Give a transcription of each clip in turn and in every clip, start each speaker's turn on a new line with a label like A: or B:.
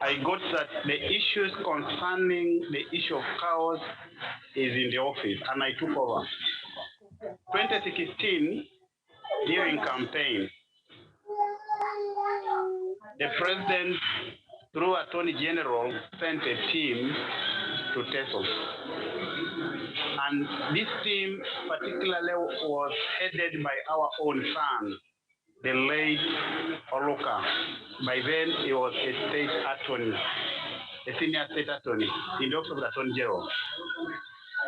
A: I got that the issues concerning the issue of cows is in the office, and I took over. 2016, during campaign, the president, through Attorney General, sent a team to Teso. And this team particularly was headed by our own son, the late Oluka. By then, he was a state attorney, a senior state attorney in the office of the Attorney General.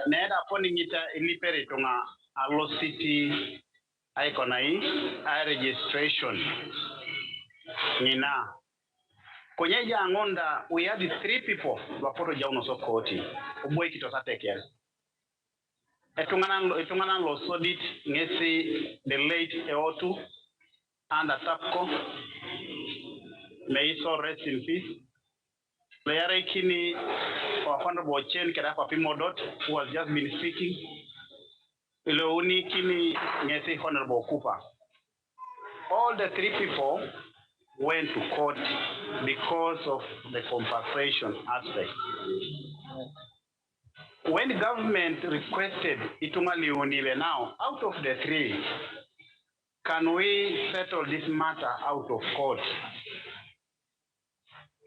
A: Neda appointing it ilipere tonga Alo City iconai registration. Nina. Konyeja Angonda, we had 3 people wapoto jauno so koti. Uboy kito sa tekel. Etungana lo sodit ngesi the late VOT and Tapco. May so rest in peace. Layare kini Honorable Chen Kedapa Pimodot, who has just been speaking. Ilouni kini ngesi Honorable Cooper. All the 3 people went to court because of the compensation aspect. When the government requested Itumali Unive now, out of the 3, can we settle this matter out of court?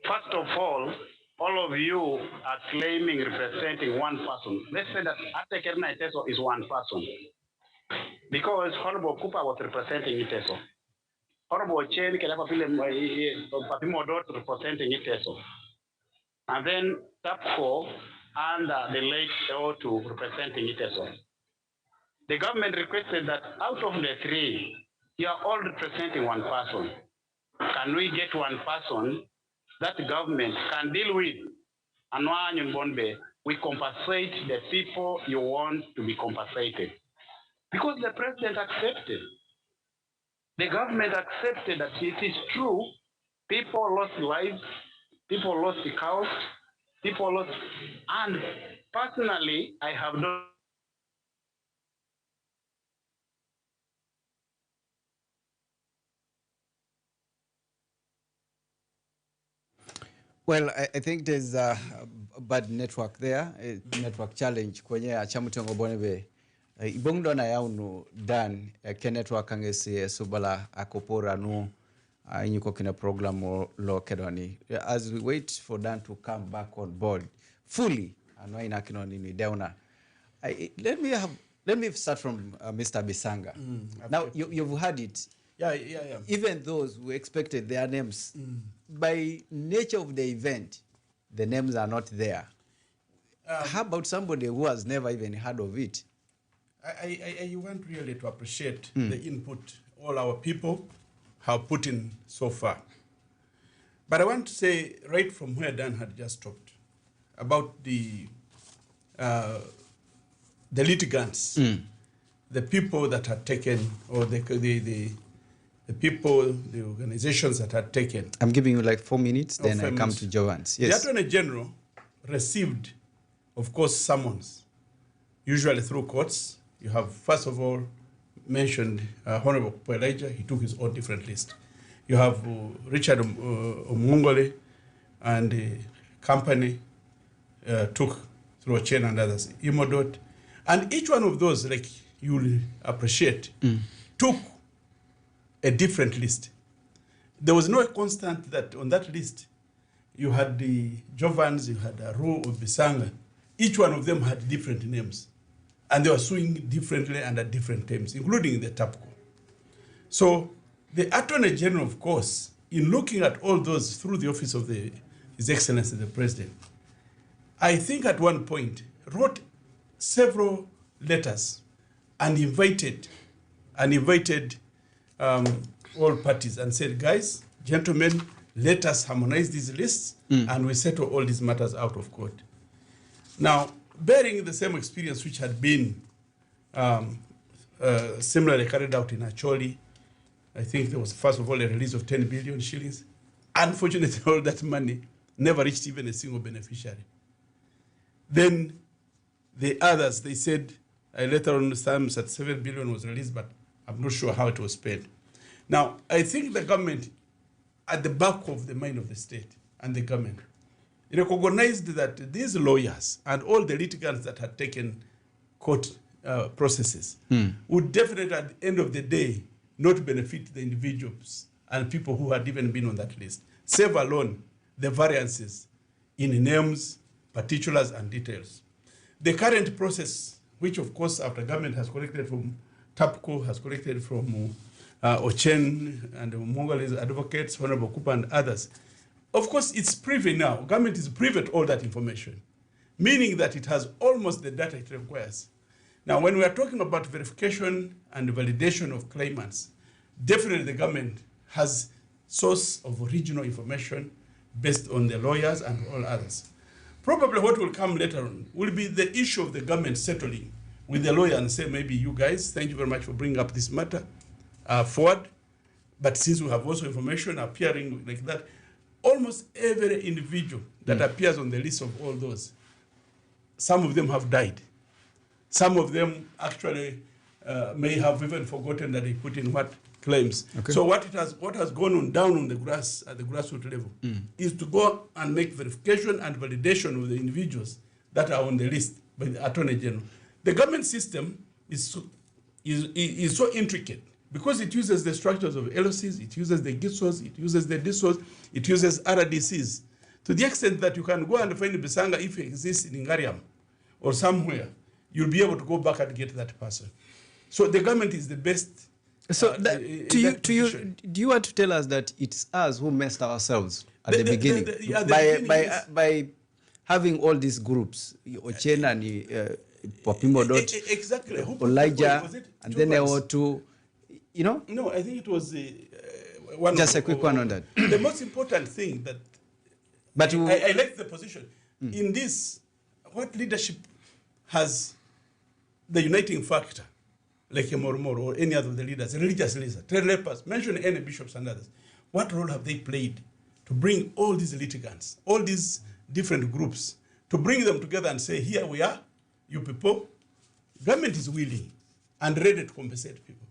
A: First of all of you are claiming representing one person. Let's say that Atekerna Teso is one person. Because Honorable Cooper was representing Teso. Honorable Chen Papimodot representing Teso. And then Tapco and the late VOT representing Teso. The government requested that out of the 3, you are all representing one person. Can we get one person that the government can deal with? And we compensate the people you want to be compensated. Because the president accepted. The government accepted that it is true, people lost lives, people lost the cows, people lost, and personally, I have not.
B: Well, I think there's a bad network there, a network challenge. Kwenye achamutongo bonebe. Ibongdo na yaunu dan ke network angesi subala akopora no inyuko kina program lo kedoni. As we wait for Dan to come back on board fully, ano ina kinoni ni deuna. Let me start from Mr. Bisanga. Now you've heard it.
C: Yeah.
B: Even those who expected their names, by nature of the event, the names are not there. How about somebody who has never even heard of it?
C: I want really to appreciate the input all our people have put in so far. But I want to say, right from where Dan had just stopped, about the litigants, the people that had taken, or the people, the organizations that had taken.
B: I'm giving you like 4 minutes, then I come to Jovans. Yes.
C: The Attorney General received, of course, summons, usually through courts. You have, first of all, mentioned Honorable Elijah. He took his own different list. You have Richard Omungole and the company took through a chain and others, Imodot. And each one of those, like you will appreciate, took a different list. There was no constant that on that list you had the Jovans, you had Aru or Bisanga. Each one of them had different names. And they were suing differently and at different times, including the TAPCO. So the Attorney General, of course, in looking at all those through the office of His Excellency the President, I think at one point wrote several letters and invited all parties and said, guys, gentlemen, let us harmonize these lists and we settle all these matters out of court. Now, bearing the same experience which had been similarly carried out in Acholi, I think there was, first of all, a release of 10 billion shillings. Unfortunately, all that money never reached even a single beneficiary. Then the others, they said, later on, some said 7 billion was released, but I'm not sure how it was spent. Now, I think the government, at the back of the mind of the state, and the government recognized that these lawyers and all the litigants that had taken court processes would definitely, at the end of the day, not benefit the individuals and people who had even been on that list, save alone the variances in names, particulars, and details. The current process, which of course after government has collected from TAPCO, has collected from Ochen and Mongoli's advocates, Honorable Kupa and others, of course it's privy now. Government is privy to all that information, meaning that it has almost the data it requires. Now, when we are talking about verification and validation of claimants, definitely the government has source of original information based on the lawyers and all others. Probably what will come later on will be the issue of the government settling with the lawyer and say, maybe you guys, thank you very much for bringing up this matter forward. But since we have also information appearing like that, almost every individual that appears on the list of all those, some of them have died. Some of them actually may have even forgotten that they put in what claims. Okay. So what has gone on down on the grass at the grassroots level is to go and make verification and validation of the individuals that are on the list by the Attorney General. The government system is so intricate because it uses the structures of LOCs, it uses the GISOs, it uses the DISOs, it uses RDCs, to the extent that you can go and find Bisanga if it exists in Ngariam or somewhere. You'll be able to go back and get that person. So the government is the best.
B: So do you want to tell us that it's us who messed ourselves at the beginning by having all these groups, Ochen and Popimo
C: exactly.
B: Elijah, and then there were two, you know?
C: No, I think it was one.
B: Just a quick one on that.
C: The most important thing that, but I like the position in this. What leadership has the uniting factor, like Mormor or any other of the leaders, religious leaders, trade lepers, mention any bishops and others. What role have they played to bring all these litigants, all these different groups, to bring them together and say, here we are, you people, government is willing and ready to compensate people.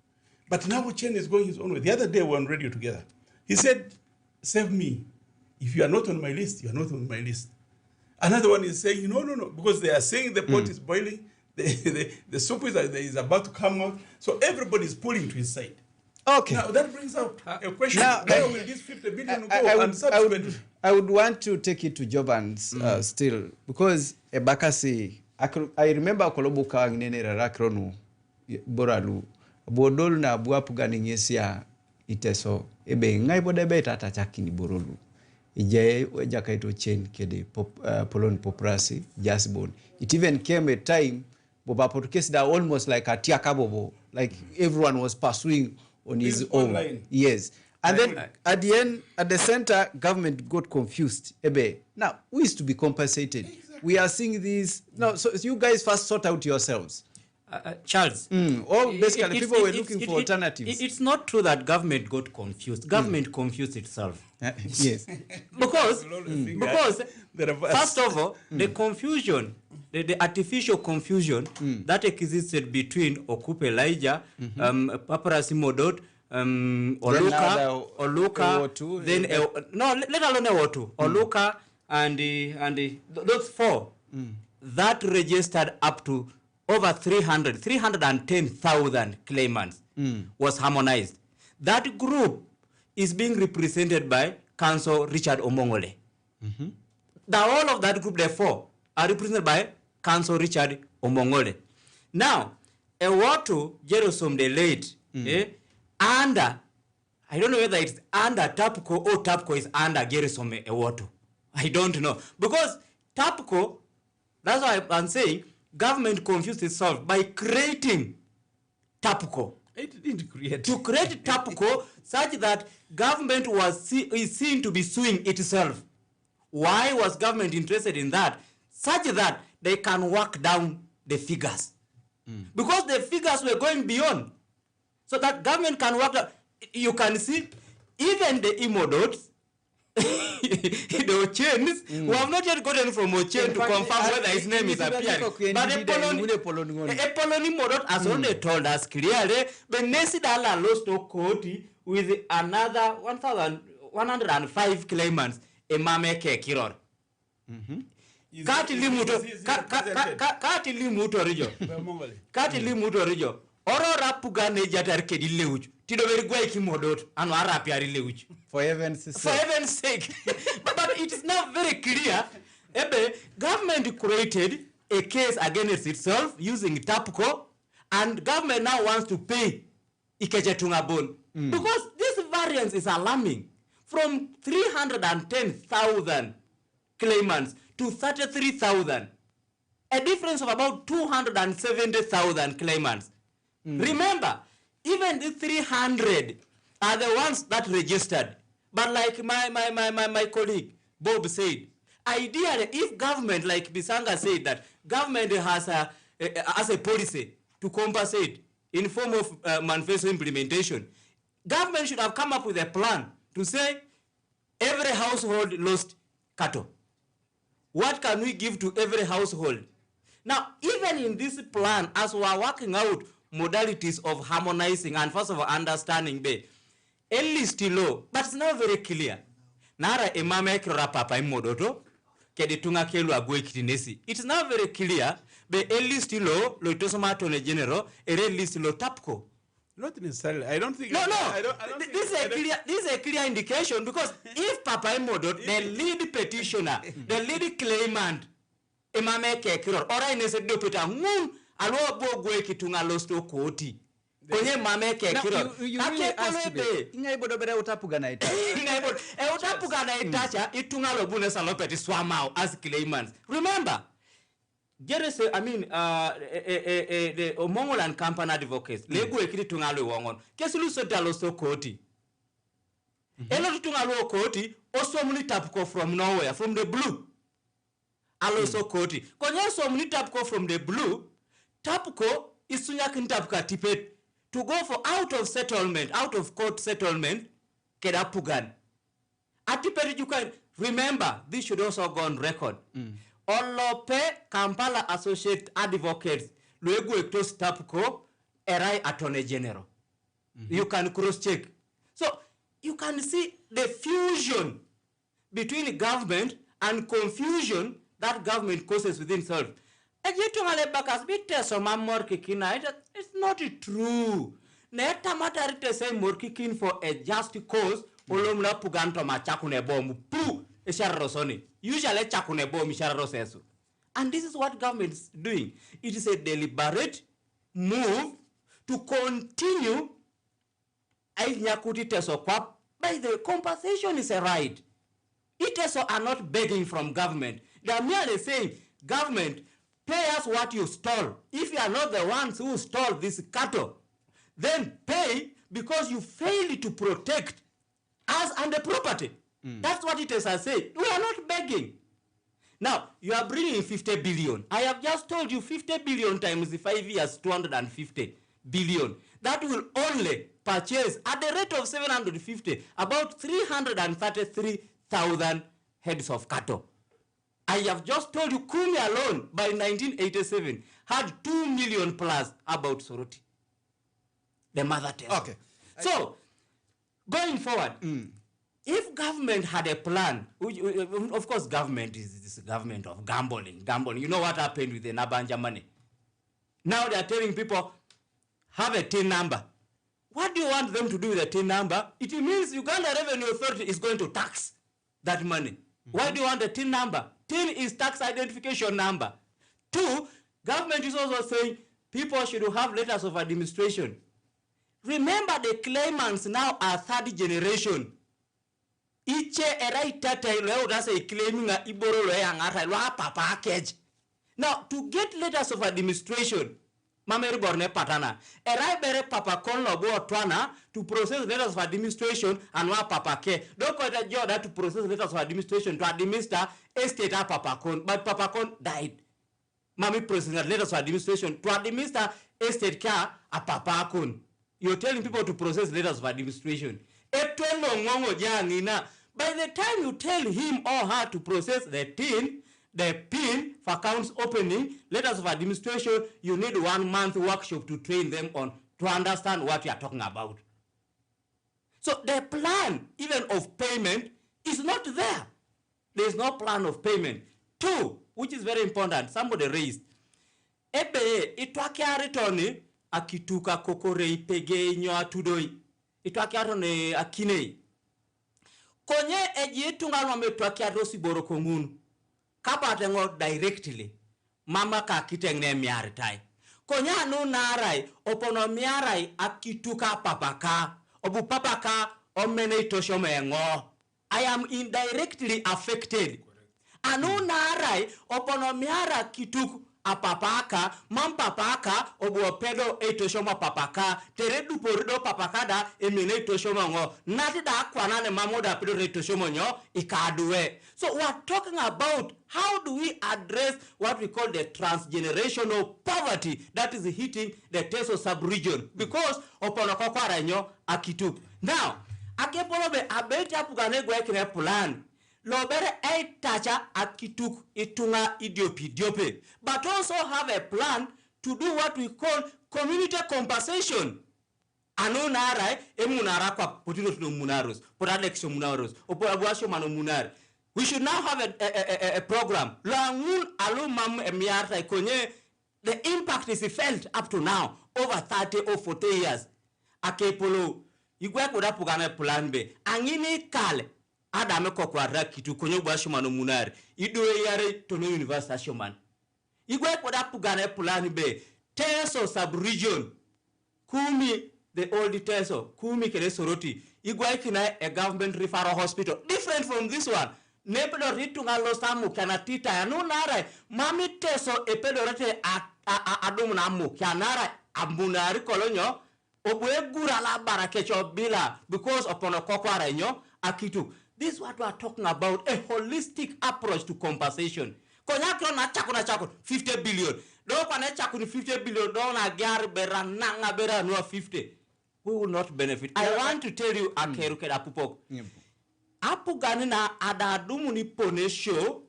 C: But now Chen is going his own way. The other day we were on radio together. He said, save me. If you are not on my list, you are not on my list. Another one is saying, no, because they are saying the pot is boiling, the soup is about to come out, so everybody is pulling to his side. Okay. Now that brings out a question: where will this 50 billion go?
B: I would want to take it to Jobans still, because Bakasi, I remember Kolobuka Nene Rakronu Boralu Bodol na Buapuga Ningesia Iteso Ebe Ngai Bodebe Tata Chakini Borolu. Ijaye Jakaito Chen Kede Polon Poprasi Jasbon. It even came a time Boba Portuguese that almost like a Tiakabobo, like everyone was pursuing on his own. Online. Yes. And then at the end, at the center, government got confused. Ebe, now, who is to be compensated? Exactly. We are seeing these. No, so you guys first sort out yourselves.
D: Charles.
B: Basically, people were looking for alternatives.
D: It's not true that government got confused. Government confused itself.
B: Yes.
D: because first of all, the confusion, the artificial confusion that existed between Okupe Elijah, Paparazzi Modot, Oluka, then let alone VOT, Oluka, and those four that registered up to over 310,000 claimants was harmonized. That group is being represented by Counsel Richard Omongole. The whole of that group, therefore, are represented by Counsel Richard Omongole. Now, Ewoto Jerusalem the late, under, I don't know whether it's under TAPCO or TAPCO is under Jerusalem Ewoto. I don't know. Because TAPCO, that's why I'm saying, government confused itself by creating TAPCO.
B: It didn't create.
D: To create TAPCO such that government is seen to be suing itself. Why was government interested in that? Such that they can work down the figures. Because the figures were going beyond. So that government can work down. You can see, even the Imodots, the Ochens, who have not yet gotten from Ochen to confirm whether his name is appearing. But Epoloni Modot has only told us clearly, but Nesidala lost to Koti with another 1,105 claimants. emame ke kiror. Kati limuto rijo. Kati limuto rijo. Oro rapuga ne jatar ke di leuch. Tido veri gwe ki modot. Anu arapi ari leuch.
B: For heaven's sake.
D: For heaven's sake. but it is now very clear. Ebe, government created a case against itself using TAPCO, and government now wants to pay Ikechetunga Bone. Because this variance is alarming. From 310,000 claimants to 33,000. A difference of about 270,000 claimants. Remember, even the 300 are the ones that registered. But like my colleague Bob said, ideally, if government, like Bisanga said, that government has a policy to compensate in form of manifesto implementation, government should have come up with a plan to say every household lost cattle. What can we give to every household? Now, even in this plan, as we are working out modalities of harmonizing and first of all understanding the list law, but it's not very clear. Nara emame kirora papa imodoto kedi tunga kelu agwe kitinesi. It's not very clear. The list law lo itosoma attorney general ere list law TAPCO.
C: Not necessarily. I don't think.
D: No.
C: I don't
D: This is a clear indication, because if Papa Imodot, the lead petitioner, the lead claimant, emame ke kiror, ora inese dopeta ngun alo bogwe kitunga losto koti. Konye mame ke kiror.
B: You really asked me. Inga ibodo bere utapuga na itacha.
D: Inga ibodo utapuga na itacha itunga lobune salopeti swamao as claimants. Remember, the Omongola and Company advocates, legu ekiri tungalo wongon. Kesulu sotalo so koti. Elo tungalo koti, also muni TAPCO from nowhere, from the blue. Alo so koti. Konye so muni TAPCO from the blue, TAPCO is sunyakin TAPCO tipet to go for out of court settlement, kedapugan. Atipet you can remember, this should also go on record. Olope Kampala Associate Advocates luegu ektos TAPCO erai Attorney General. You can cross-check. So you can see the fusion between government and confusion that government causes within itself. It's not true. Neta matarite say morkikin for a just cause olomla puganto machakune bomu pu esharosoni. Usually chakune bomu esharosesu. And this is what government is doing. It is a deliberate move to continue Teso. By the way, compensation is a right. Teso are not begging from government. They are merely saying, government, pay us what you stole. If you are not the ones who stole this cattle, then pay because you failed to protect us and the property. That's what Teso say. We are not begging. Now, you are bringing 50 billion. I have just told you 50 billion times the 5 years, 250 billion. That will only purchase, at the rate of 750, about 333,000 heads of cattle. I have just told you, Kumi alone, by 1987, had 2 million plus about Soroti, the mother Teso.
B: Okay.
D: So, going forward, if government had a plan, of course government is this government of gambling. You know what happened with the Nabanja money? Now they are telling people, have a TIN number. What do you want them to do with a TIN number? It means Uganda Revenue Authority is going to tax that money. Why do you want a TIN number? TIN is tax identification number. 2, government is also saying people should have letters of administration. Remember, the claimants now are 3rd generation. Iche erai tata ileo dasa claiming a iboro lo angata lo papa package. Now, to get letters of administration, mameri borne patana. Erai bere papa kon lobo otwana to process letters of administration and wa papa ke. Don't call that job to process letters of administration to administer estate a papa kon, but papa kon died. Mami processing letters of administration to administer estate ka a papa kon. You're telling people to process letters of administration. By the time you tell him or her to process the PIN for accounts opening, letters of administration, you need 1 month workshop to train them on to understand what you are talking about. So the plan, even of payment, is not there. There is no plan of payment. 2, which is very important, somebody raised. Ebe itwakiari toni akituka kokorei pege nyo atudoi. Itwakiari toni akinei. Konye eji tunga lome twakiari rosi boro kongunu. Kapa tengo directly. Mama ka kiteng ne miari tai. Konye anu narai opono miarai akituka papaka. Obu papaka omene itosho mengo. I am indirectly affected. Anu narai opono miara kituku apapaka, mampapaka, obu pedo etoshoma papaka, teredu porido papakada, emene etoshoma ngo, nati da kwanane mamoda pedo etoshoma nyo, ikadue. So we are talking about how do we address what we call the transgenerational poverty that is hitting the Teso sub-region because opono kokwara nyo akitu. Now, akepolobe abeti apugane gwekine plan. Lobere tacha akituk itunga idiope. But also have a plan to do what we call community compensation. Anu narai emunara kwa potino to munaros, potaleksho munaros, opoabuasho mano munar. We should now have a program. Langun alumam emiarta ikonye. The impact is felt up to now over 30 or 40 years. Akepolo igwe koda pugane plan be. Angini kale Adame kokwara kitu konyo bashomano munari idoe yare tono university shoman igwe koda pugane pulani be Teso sub-region kumi the old Teso kumi kele soroti igwe kina a government referral hospital different from this one nepedo ritunga lo samu kana tita ya no nara mami Teso epedo rete adumu na mu kanara amunari kolonyo obwe gura la barakecho bila because upon a kokwara nyo akitu. This is what we are talking about, a holistic approach to compensation. Konyakyo na chako 50 billion. Do kwa na chako 50 billion do na gyar bera nanga bera no 50. We will not benefit. I want to tell you akeruke apupok. Apu gani na adadumu ni pone show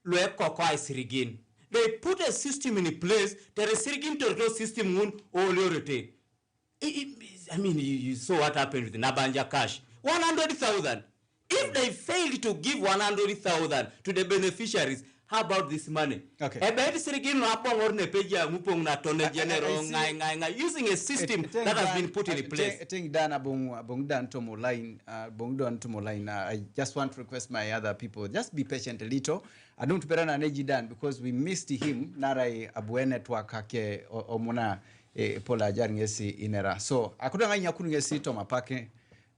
D: lwe kokwa isirigin. They put a system in place, there is sirigin to system un oliorete. I mean, you saw what happened with Nabanja Cash. 100,000. If they fail to give 100,000 to the beneficiaries, how about this money?
B: Okay.
D: Using a system that has been put in place.
B: I think Dan Abong to line. I just want to request my other people, just be patient a little. I don't better than Eji Dan because we missed him. Narai Abue network hake omona pola jaringesi inera. So akudanga nyakunungesi to mapake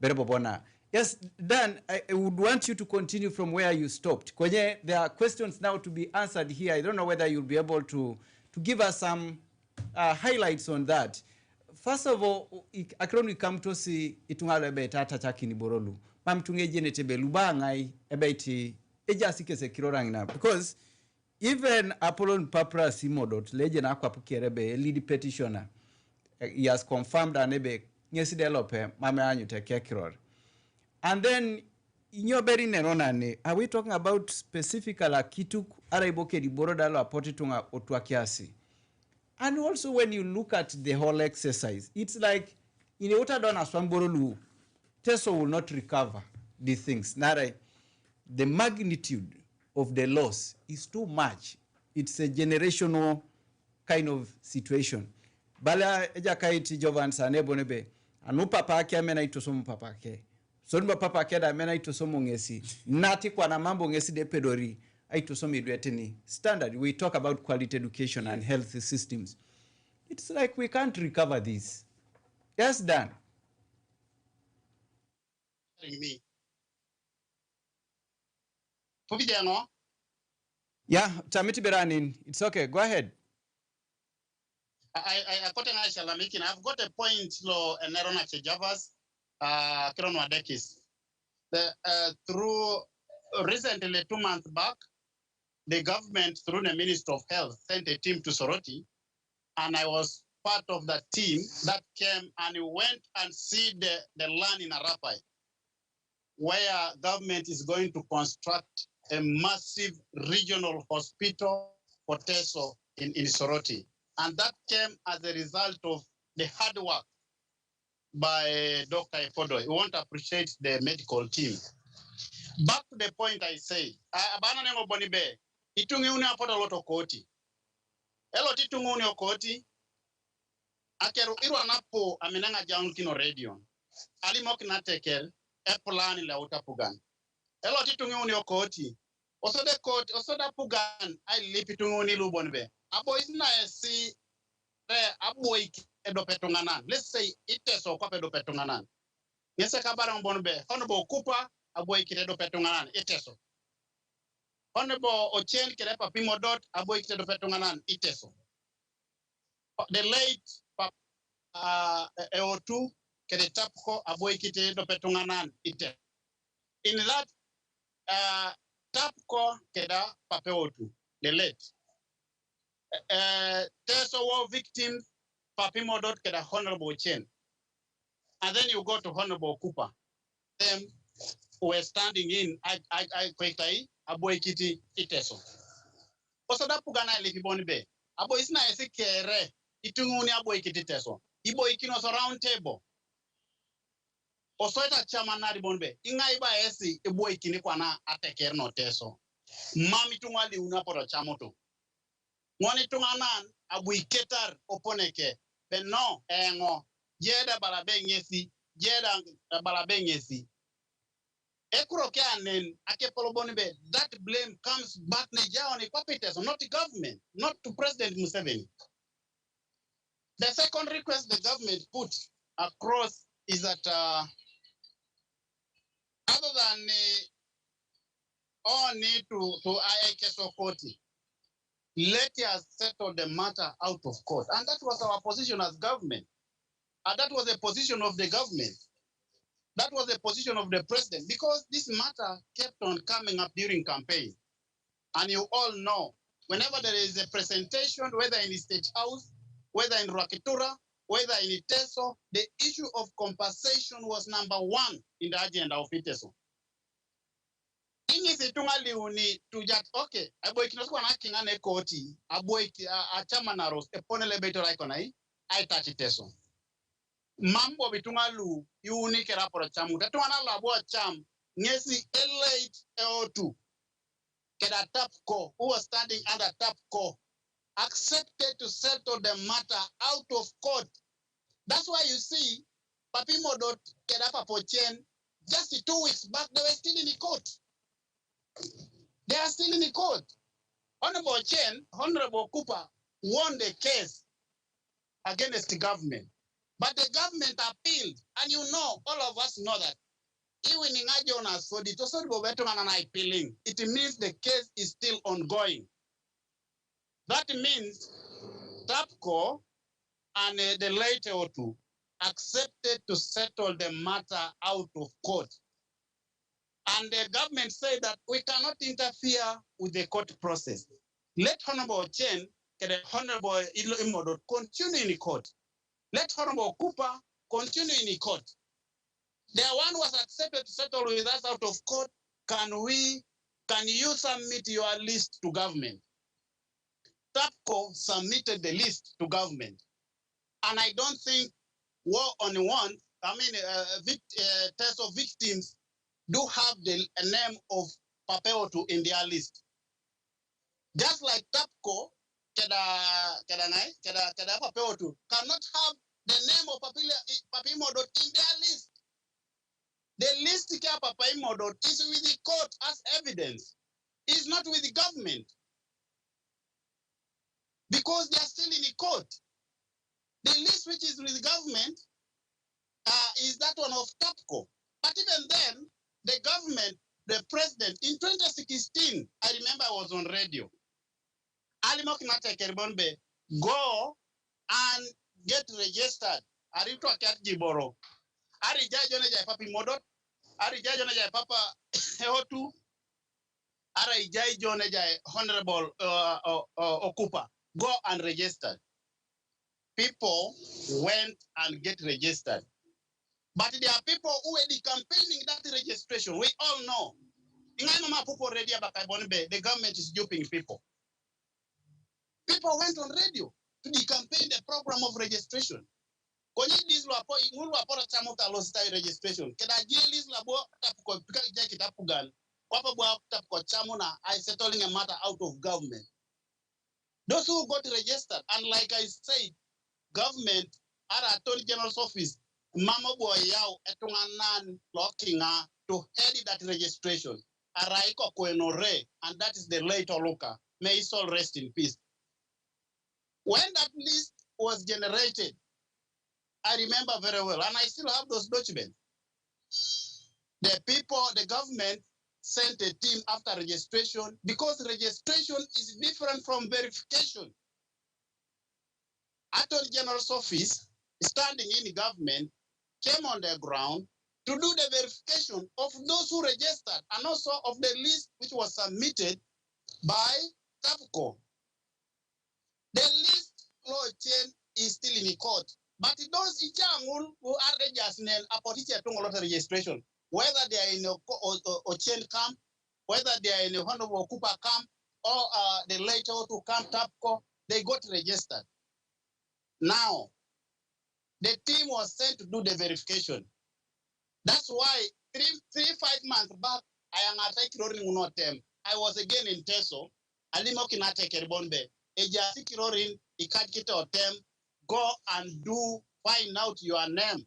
B: berebobona. Yes, Dan, I would want you to continue from where you stopped. Kwenye, there are questions now to be answered here. I don't know whether you'll be able to give us some highlights on that. First of all, akroni come to see itungalo ebe tata chaki ni borolu. Mamtunge jenetebe lubangai ebe iti eja sikese kirorangina. Because even Apollon Papra Simodot, legend akwa pukierebe, lead petitioner, he has confirmed and ebe nyesi develope mame anyu teke kiror. And then, in your very neronane, are we talking about specifically kituk araiboke di borodalo apotitunga otwakiasi? And also when you look at the whole exercise, it's like in the Otadona Swamborolu, Teso will not recover these things. Nare, the magnitude of the loss is too much. It's a generational kind of situation. Bala ejakaiti Jovan Sanebonebe, anu papa ake amena itosomu papa ake. Sonba papa keda mena itosomo ngesi nati kwa na mambo ngesi de pedori aitosomi dueteni standard. We talk about quality education and health systems. It's like we can't recover this. Yes, Dan.
A: Me.
B: Yeah, Tamiti Beranin. It's okay. Go ahead.
A: I've got a point lo Nerona Chejavas. Through recently 2 months back, the government through the Minister of Health sent a team to Soroti, and I was part of that team that came and went and see the land in Arapai, where government is going to construct a massive regional hospital for Teso in Soroti. And that came as a result of the hard work by Dr. Efodo. We want to appreciate the medical team. Back to the point I said, abana nengo boni be, itungi uni apota loto koti. Elo titungi uni okoti, akeru iru anapo aminanga jaun kino radio. Ali moki na tekel, epulani la utapugan. Elo titungi uni okoti. Osoda koti, osoda pugan, I lipi tungi uni luboni be. Abo isna esi, abo edo petunganan. Let's say, iteso kwa pedo petunganan. Ngese kabara mboni be, honorable Cooper, abo edo petunganan, iteso. Honorable Ochen Kerepa Pimodot, Aboy Kitedo Petunganan, Iteso. The late EO2, Keretapko, Aboy Kitedo Petunganan, Iteso. In that Tapko Keda Papeotu, the late. Teso war victim, Papimodot Keda Honorable Ochen. And then you go to Honorable Cooper. Them were standing in, I Kwektai, Aboy Kiti, Iteso. Osoda pugana likiboni be. Abo isna esi kere itunguni abo ikititeso. Ibo ikino so round table. Osoita chama nari bonbe. Inga iba esi ibo ikini kwa na ateker no teso. Mami tungwali unaporo chamoto. Mwani tunganan abu iketar oponeke. Ben no engo. Jeda balabe ngesi. Jeda balabe ngesi. That blame comes back on the puppeters, not the government, not to President Museveni. The second request the government put across is that other than all need to IIKSO court, let us settle the matter out of court. And that was our position as government. And that was the position of the government. That was the position of the president, because this matter kept on coming up during campaign. And you all know, whenever there is a presentation, whether in the State House, whether in Rakitura, whether in Teso, the issue of compensation was number one in the agenda of Teso. Ingi situngali uni tujat, okay, aboy kinoswa na kingane koti, aboy a chamanaros, eponele beto raikonai, I touch Teso. Mambo bitungalu yuni kerapora chamu tatwana labo cham ngesi elite EO2 keda Tapco, who was standing under Tapco, accepted to settle the matter out of court. That's why you see Papimodo Kedapa Pochen, just 2 weeks back they were still in the court. They are still in the court. Honorable Chen, Honorable Cooper won the case against the government. But the government appealed, and you know, all of us know that. Even in Ajonas, for the Tosobo Veteran and appealing, it means the case is still ongoing. That means Tapco and the late EO2 accepted to settle the matter out of court. And the government said that we cannot interfere with the court process. Let Honorable Chen, the Honorable Imodo continue in the court. Let Honorable Cooper continue in the court. The one was accepted to settle with us out of court. Can you submit your list to government? Tapco submitted the list to government. And I don't think war on one, Teso victims do have the name of Papeotu in their list. Just like Tapco, Papeotu cannot have the name of Papimodot in their list. The list of Papimodot is with the court as evidence. It's not with the government. Because they are still in the court. The list which is with the government is that one of Tapco. But even then, the government, the president, in 2016, I remember I was on radio. Alimokinata Kerbonbe, go and get registered. Arito Akat Giboro. Ari Jajona Jai Papi Modot. Ari Jajona Jai Papa EO2. Ari Jajona Jai Honorable Okupa. Go and register. People went and get registered. But there are people who were campaigning that registration. We all know. The government is duping people. People went on radio to campaign the program of registration. Registration. I settling a matter out of government. Those who got registered, and like I said, government at Attorney General's office, Mama boy yao etunganan locking to head that registration. Araiko Koenore, and that is the late Oluka. May his soul rest in peace. When that list was generated, I remember very well, and I still have those documents. The people, the government sent a team after registration because registration is different from verification. Attorney General's office, standing in the government, came on the ground to do the verification of those who registered and also of the list which was submitted by TAPCO. The list law chain is still in the court, but those who are registered a registration, whether they are in a chain camp, whether they are in a Honorable Cooper camp, or the later to camp TAPCO, they got registered. Now, the team was sent to do the verification. That's why 5 months back, I was again in Teso. Go and find out your name.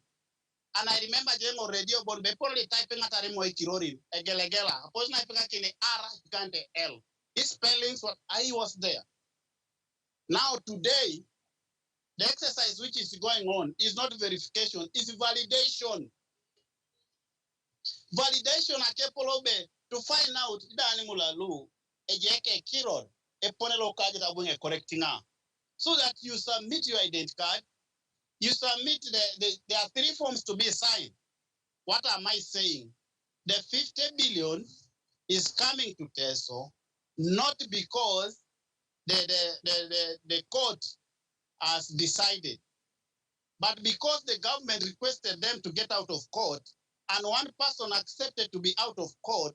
A: And I remember Jengo radio bonbe probably typing at Arimo Kirorin, Egelegela. Opposing I pick R L. His spellings what I was there. Now today, the exercise which is going on is not verification, it's validation. Validation akepolobe to find out the animal law, a jeke kirod, a ponelo card that correcting her. So that you submit your identity card, you submit there are 3 forms to be signed. What am I saying? The 50 billion is coming to Teso, not because the court has decided, but because the government requested them to get out of court, and one person accepted to be out of court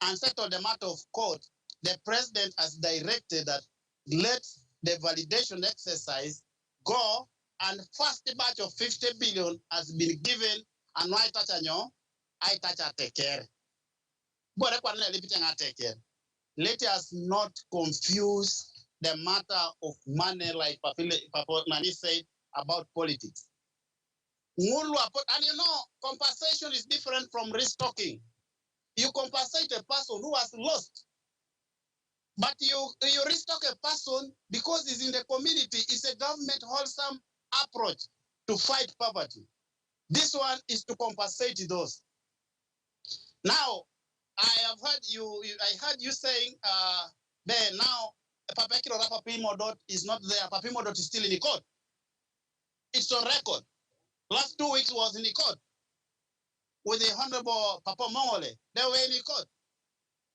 A: and settle the matter of court, the president has directed that let the validation exercise go, and first batch of 50 billion has been given, and why touch I touch take care. But take care. Let us not confuse the matter of money like Papa Nani said about politics. And compensation is different from restocking. You compensate a person who has lost, but you restock a person because he's in the community. It's a government wholesome approach to fight poverty. This one is to compensate those. Now, I have heard I heard you saying there now Papakiro Papimodot is not there. Papimodot is still in the court. It's on record. Last 2 weeks was in the court with the Honorable Papa Mongole. They were in the court.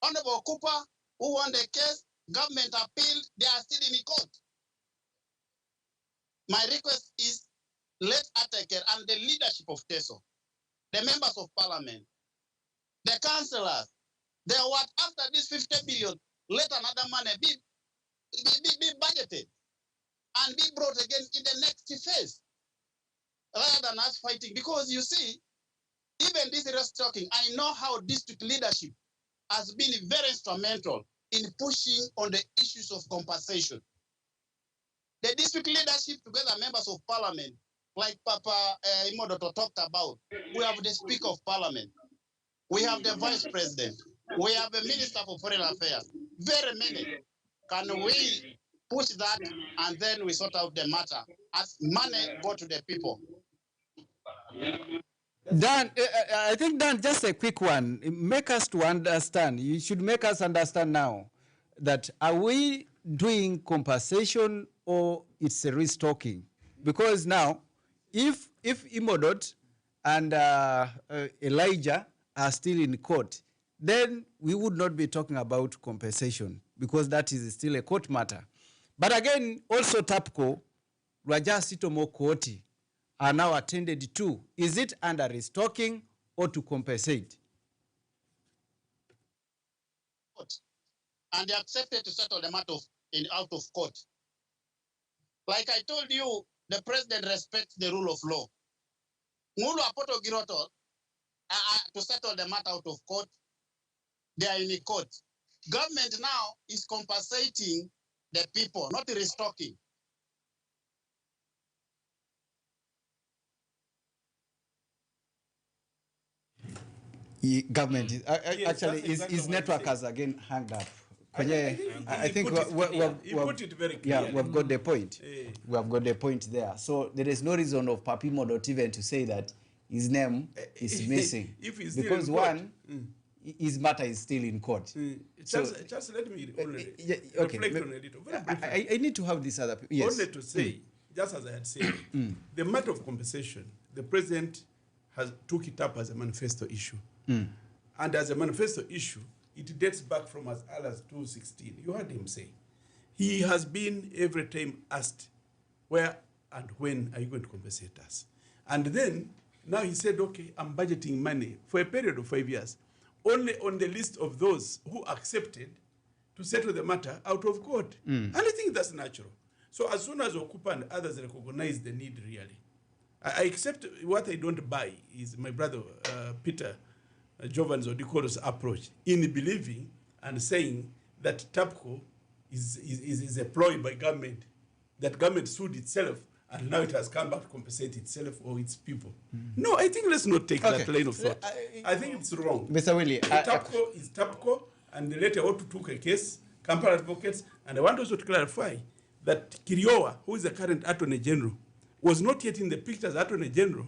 A: Honorable Cooper, who won the case, government appealed, they are still in the court. My request is let Ataker and the leadership of Teso, the members of parliament, the councillors, after this 50 billion, let another money be budgeted and be brought again in the next phase, rather than us fighting. Because you see, even this restocking, I know how district leadership has been very instrumental in pushing on the issues of compensation. The district leadership, together members of parliament, like Papa Imodoto talked about, we have the Speaker of Parliament, we have the Vice President, we have the Minister for Foreign Affairs, very many. Can we push that and then we sort out the matter as money go to the people?
B: Dan, I think, Dan, just a quick one. Make us to understand. You should make us understand now that are we doing compensation or it's a restocking? Because now, if Imodot and Elijah are still in court, then we would not be talking about compensation because that is still a court matter. But again, also TAPCO, Rajasitomo Koti, are now attended to. Is it under restocking or to compensate?
A: And they accepted to settle the matter out of court. Like I told you, the president respects the rule of law. Mulu apoto giroto to settle the matter out of court.
E: They are in a court. Government now is compensating the people, not restocking.
B: Government is, actually his network has again hanged up. I think
C: he put it very clear.
B: Yeah, we've got the point. We have got the point there. So there is no reason of Papimo even to say that his name is missing.
C: If he's
B: because
C: still in court,
B: his matter is still in court.
C: Just let me reflect on it. Very briefly.
B: I need to have this other. Yes.
C: Only to say, just as I had said, the matter of compensation, the president took it up as a manifesto issue. And as a manifesto issue, it dates back from as early as 2016. You heard him say. He has been every time asked, where and when are you going to compensate us? And then, now he said, okay, I'm budgeting money for a period of 5 years, only on the list of those who accepted to settle the matter out of court. And I think that's natural. So as soon as Okupa and others recognize the need, really, I accept. What I don't buy is my brother Peter Jovan Zodikoro's approach in believing and saying that TAPCO is a ploy by government, that government sued itself and now it has come back to compensate itself or its people. No, I think let's not take that line of thought. I think it's wrong.
B: Mr. Willie,
C: TAPCO is TAPCO, and later ought to took a case, Kampala advocates, and I want also to clarify that Kiriowa, who is the current Attorney General, was not yet in the picture as Attorney General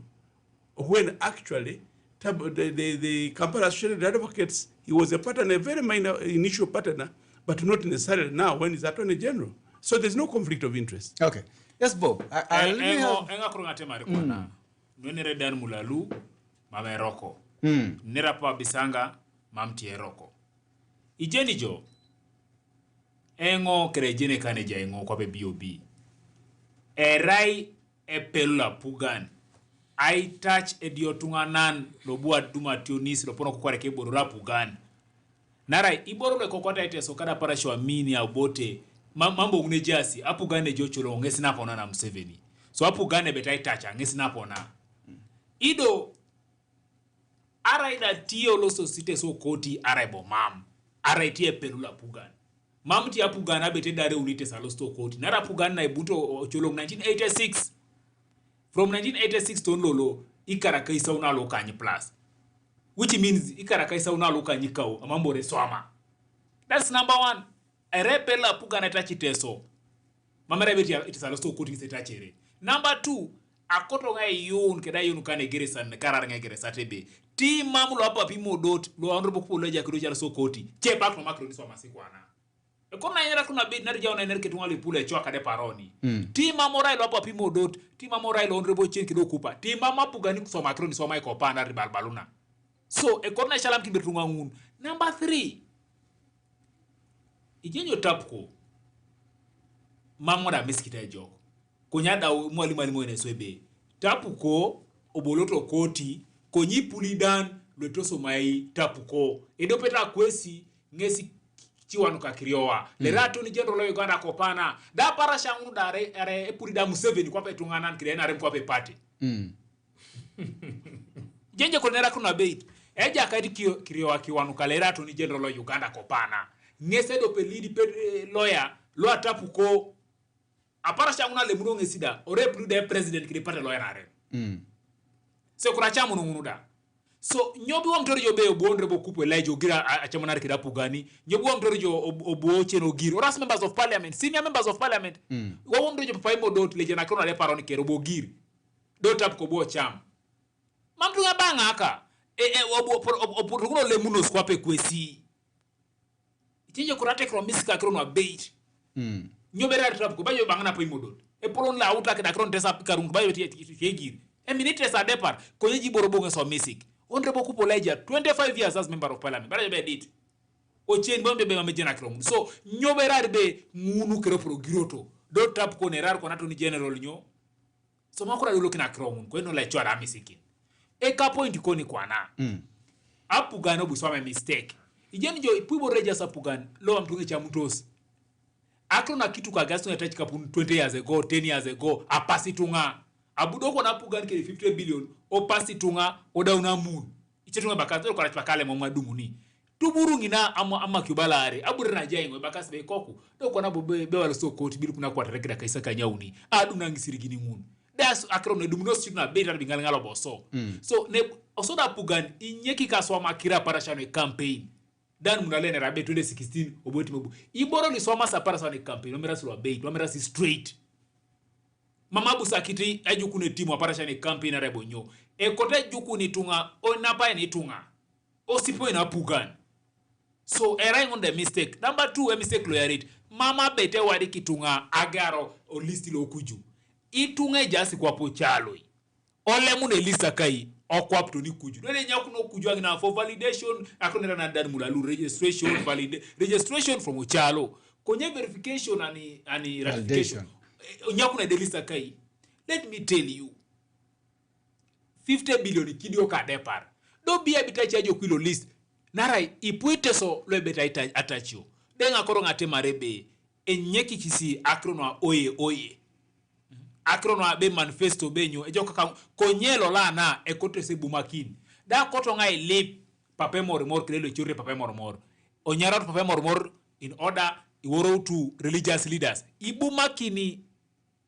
C: when actually the Kampala Associated Advocates, he was a partner, a very minor initial partner, but not necessarily now when he's Attorney General. So there's no conflict of interest.
B: Okay. Yes, Bob.
F: Nwenere dan mulalu mama eroko. Nera pa bisanga mamti eroko. Ijeni jo. Engo kerejene kaneja engo kwa BOB. Erai epelula pugan. I touch ediotunganan lobua duma tionis lopono kukware keborora pugan. Narai iboro le kokota Teso kada parashwa mini ya bote mambo unejasi apugane jocholo ngesi napona na Museveni. So apugane betai tacha ngesi napona. Ido araida tio loso site so koti araibo mam. Araitie pelula pugan. Mam ti apugana bete dare unite salosto koti. Nara pugan na ibuto cholo 1986. From 1986 to lolo ikaraka isa unalo kanyi plus. Which means ikaraka isa unalo kanyi kau amambo reswama. That's number one. Erepela pugana tachi Teso. Mamere beti itisalosto koti setachere. Number two, akoto ngai yun keda yun kane geresa nekara ngai geresa tebe. Ti mamulo hapa pimo dot lo andro kupo leja kidoja so koti. Che back from macro niswa masikwana. Ekona yera kuna bid na rija ona enerke tungali pule chwa kade paroni. Ti mamorai lo hapa pimo dot, ti mamorai lo andro chen kido kupa. Ti mama pugani kusoma macro niswa mai ko pana ribal baluna. So ekona shalam kibetunga ngun. Number 3. Ijenyo TAPCO. Mamora miskita joko. Konyada mwalimu ene swebe. TAPCO oboloto koti konyi pulidan lwetoso mai TAPCO. Edo petra kwesi ngesi chiwanuka Kiriowa. Lerato ni General Uganda kopana. Da para shangu dare are pulida Museveni kwa petunganan kirena are kwa pepati. Jenje konera kuna bait. Eja kaidi Kiriowa kiwanuka lerato ni General Uganda kopana. Ngese do pelidi lawyer lo TAPCO. Apara changuna le muno ngesida ore plus de president ki pate lawyer are. Se kura chamu nunuda. So nyobi wa mtori jobe obondre bo kupo lejo gira achamona kida pugani. Nyobi wa mtori jo obo cheno giro. Oras members of parliament, senior members of parliament. Wa mtori jo paimo dot leje na kona le paroni ke robo giri. Do TAPCO bo cham. Mamtu ya banga aka. Obo le muno skwape kwesi. Itinje kurate kromisika krono bait. Nyobera TAPCO bayo bangana po imodot. E polon la uta ke dakron tesa karung bayo tiegir. E minute sa depart ko yeji borobonga so misik. Onre boku poleja 25 years as member of parliament. Bara be dit. O chen bombe be mamejena krom. So nyobera be ngunu kero pro giroto. Do TAPCO ne rar ko nato ni general nyo. So makura do lokina krom ko no la chwa misikin. E ka point ko ni kwana. Apugano bu so mistake. Ijeni jo ipubo reja sapugan lo amtunge cha mutosi. Akona kitu ka gasto yatachi kapun 20 years ago, 10 years ago, apasitunga. Abudoko na pugan ke 50 billion, opasitunga, oda una moon. Ichetunga bakazo kwa chakale mwa dumuni. tuburungi na ama kubalare aburna jaingwe bakasi be koku do kona bobe be wala so koti bil kuna kwa rekida kaisa kanyauni adu nangisirigini ngun das akro ne dumno stigna be tar bingal ngalo boso so ne osoda pugan inyeki kaswa makira para chano campaign dan munalene rabe 2016 oboti mobu iboro li soma sa para chano campaign omera sura be omera si straight mama busakiti ajukune timu para chano campaign rebo nyo e kote jukuni tunga onapa ni tunga osipo ina pugan. So erang on the mistake. Number 2, a mistake loyarit. Mama bete wadi kitunga agaro o listi lo kuju. Itunga jasi kwa pochalo. Ole mune lista kai o kwa ptoni kuju. Nene nyaku no kuju angina for validation. Akonera na dan mulalu registration from ochalo. Konye verification ani ratification. Nyaku na de lista kai. Let me tell you. 50 billion kidio ka depar. Do biya bitacha jo kwilo list. Narai ipuite so lo beta atachio. Denga koro ngate marebe enyeki kisi akrono oye. Akrono be manifesto benyo ejo kaka konyelo la na ekote se bumakin. Da koto ngai lip pape mor krelo chure pape mor. Onyara pape mor in order iworo to religious leaders. Ibumakini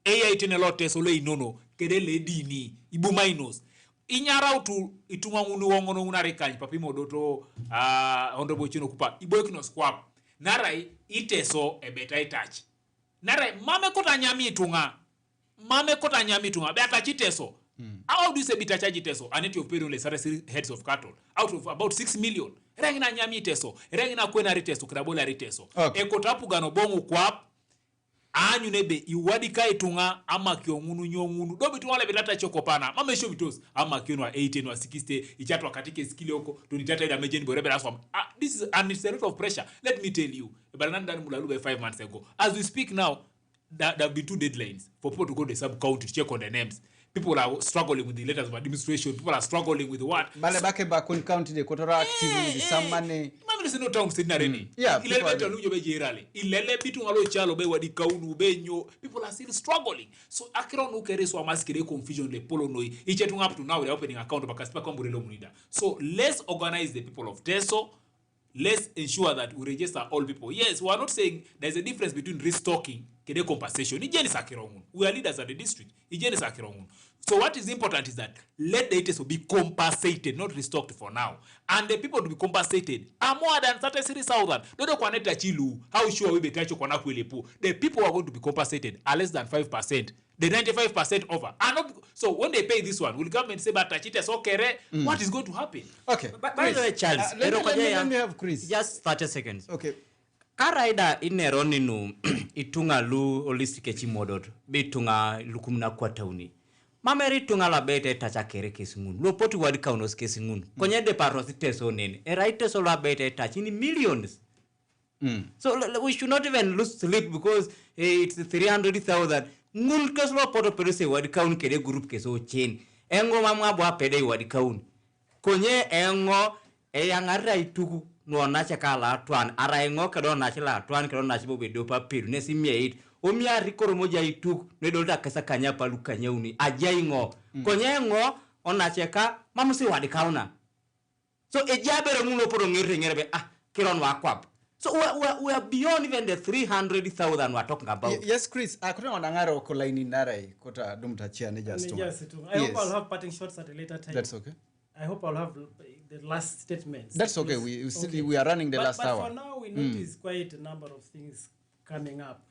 F: eya itene lote so le inono kede le dini ibumainos. Inyara utu itunga ngunu wongono unare kanyi papi modoto honorable chino kupa iboekino squab narai iteso ebeta itach narai mame kota nyami itunga be atachi teso how do you say bitacha jiteso aneti of paying the heads of cattle out of about 6 million rengina nyami teso rengina kwena riteso krabola riteso ekotapu gano bongo kwap anyu nebe iwadika itunga ama kiongunu nyongunu dobi tuwale betata chokopana mama show bitos ama kionwa 18 wa 60 ichatwa katike skili hoko tunitata ida mejeni borebe raswa this is an it's a lot of pressure. Let me tell you Barananda Mulalu by 5 months ago as we speak now there have been 2 deadlines for people to go to the sub county to check on the names. People are struggling with the letters of administration. People are struggling with what?
B: Malebake bakun county de kotora active with some money.
F: Mamile no town sitting areni. Ilele beto lunyo be jirale. Ilele bitu ngalo chalo be wadi kaunu be nyo. People are still struggling. So akira no kere so amaskire confusion le polo noi. Ichetung up to now they're opening account bakasipa komburelo munida. So let's organize the people of Teso. Let's ensure that we register all people. Yes, we are not saying there's a difference between restocking and compensation. We are leaders at the district. So what is important is that let the Teso be compensated, not restocked for now. And the people to be compensated are more than 33,000. How sure we be touching the people who are going to be compensated are less than 5%. The 95% over. And not, so when they pay this one, will government say, but okay, what is going to happen?
B: Okay.
D: By the way, Charles,
B: let me have Chris.
D: Just 30 seconds.
B: Okay.
D: Karaida ineroninu itunga lu olistike chimodot bitunga lukumna kwa tauni. Mameri tunga la bete tacha kere kesingun. Lo poti wadi kaunos kesingun. Konye de parosi Teso nene. Eraite so la bete tachi ni millions. So we should not even lose sleep because it's 300,000. Ngul keslo poto peruse wadi kaun kede group keso chain. Engo mamwa bwa pede wadi kaun. Konye engo eyangara ituku no nache kala tuan ara engo kedo nache la tuan kedo nache bobe dopa piru nesi mieit omia rikoro moja ituku ne dolta kesa kanya palu kanyauni ajaingo konye engo onache ka mamusi wadi kauna so ejabere mulo poro ngire ngerebe kiron wakwap. So we are beyond even the 300,000 we're talking about.
B: Yes, Chris. I couldn't ngaro ko line narai kota dumta chia ne just.
G: I hope I'll have parting shots at a later time.
B: That's okay.
G: I hope I'll have the last statements.
B: That's okay. We are running the last hour.
G: But for now, we notice quite a number of things coming up.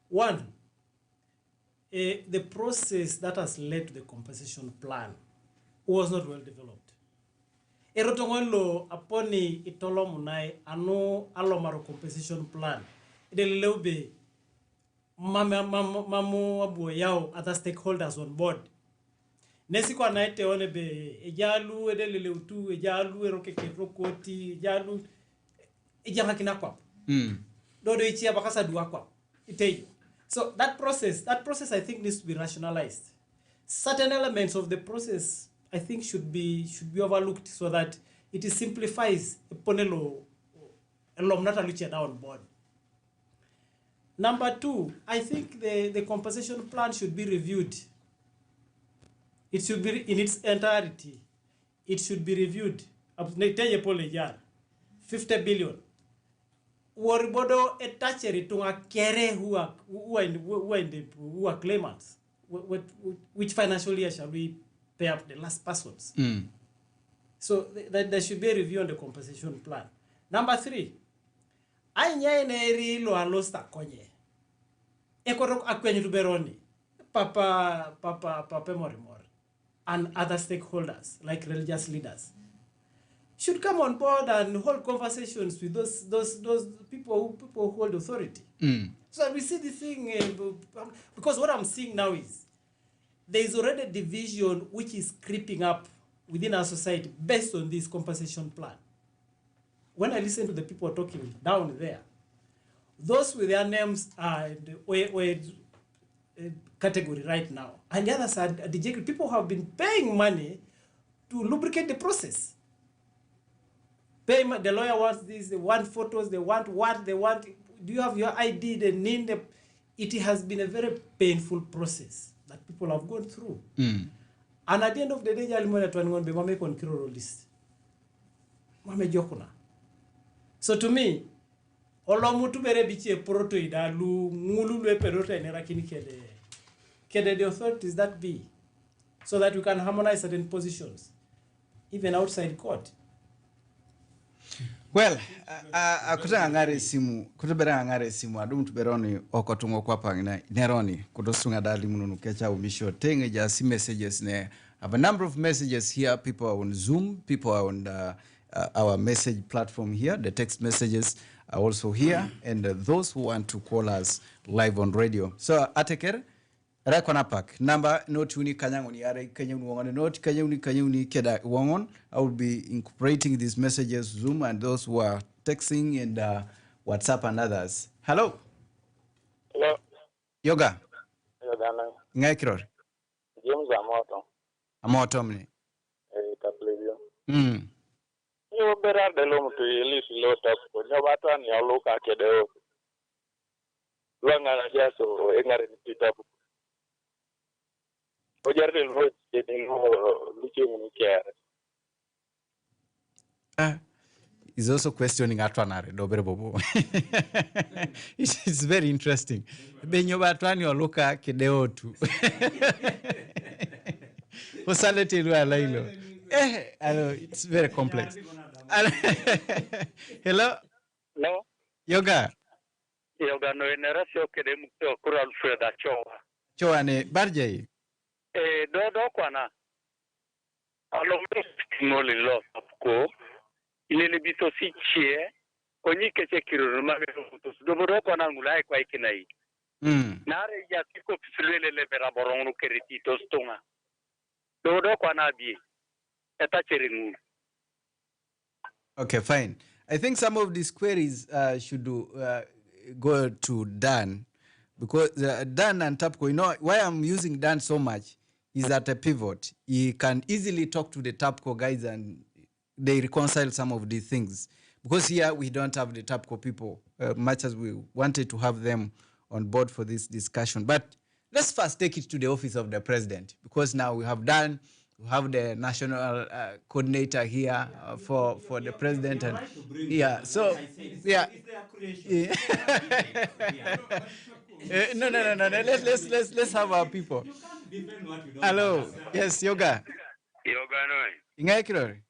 G: One, the process that has led to the compensation plan was not well developed. Erotongolo aponi itolo munai ano alomaro compensation plan. Idelelebe mamu abu yao other stakeholders on board. Nesi kwa naite onebe ejalu edelele utu ejalu eroke kerokoti ejalu ejanga kinakwa. Dodo ichia bakasa duakwa. Iteyo. So that process I think needs to be rationalized. Certain elements of the process I think should be overlooked so that it simplifies ponelo elomnata lucia down board. Number 2, I think the compensation plan should be reviewed. It should be in its entirety. It should be reviewed. 50 billion. Waribodo etacheri tunga kere who are claimants. Which financial year shall we pay up the last persons? So there should be a review on the compensation plan. Number 3, anya eri lo alosta konye. Ekoro akwenye tuberoni, Papa Morimor, and other stakeholders like religious leaders should come on board and hold conversations with those people who hold authority. So we see the thing, because what I'm seeing now is there is already a division which is creeping up within our society based on this compensation plan. When I listen to the people talking down there, those with their names are category right now, and the others are dejected. People have been paying money to lubricate the process. The lawyer wants this, they want photos, they want what, they want. Do you have your ID? They need the. It has been a very painful process that people have gone through. And at the end of the day, so to me, the authorities that be, so that we can harmonize certain positions, even outside court.
B: Well, kutanga ngare simu adum tuberoni okotungo kwa pangina neroni kudosunga dali mununu kecha umisho tenge just messages ne. I have a number of messages here. People are on Zoom, people are on our message platform here. The text messages are also here, and those who want to call us live on radio. So ateker Rakona Park number note uni kanyanguni are kanyuni wongon note kanyuni keda wongon. I will be incorporating these messages Zoom and those who are texting and WhatsApp and others. Hello.
H: Hello.
B: Yoga.
H: Yoga.
B: Ngai kiror.
H: James
B: Amoto mni.
H: Taplevio. Yo bera de lo mtu ili silo tap ko nyabata ni aloka kedeo. Luanga na jaso engare ni titapu. Ojarre lo chedi no luchi munikiare.
B: He's also questioning Atwanare Dobre Bobo. It's very interesting. Benyo batwani oloka kedeo tu. It's very complex. Hello?
H: No?
B: Yoga.
H: Yoga no enerasio kede mukto kural feda chowa.
B: Chowa ne barjai.
H: Do kwana. Alo ngoli lo ko. Ile bito si chie. Konyi keche kiruru magero mutos. Do kwana ngulai kwa ikinai. Nare ya kiko fisulele le vera boronu keriti tostonga. Do kwana bi.
B: Okay, fine. I think some of these queries should go to Dan, because Dan and Tapco, you know, why I'm using Dan so much is at a pivot. He can easily talk to the Tapco guys and they reconcile some of these things. Because here we don't have the Tapco people, much as we wanted to have them on board for this discussion. But let's first take it to the office of the president, because now we have Dan. We have the national coordinator here for the president, and yeah. So yeah. No. Let's have our people. Hello. Yes, Yoga.
H: Yoga no.
B: Ingai kirori.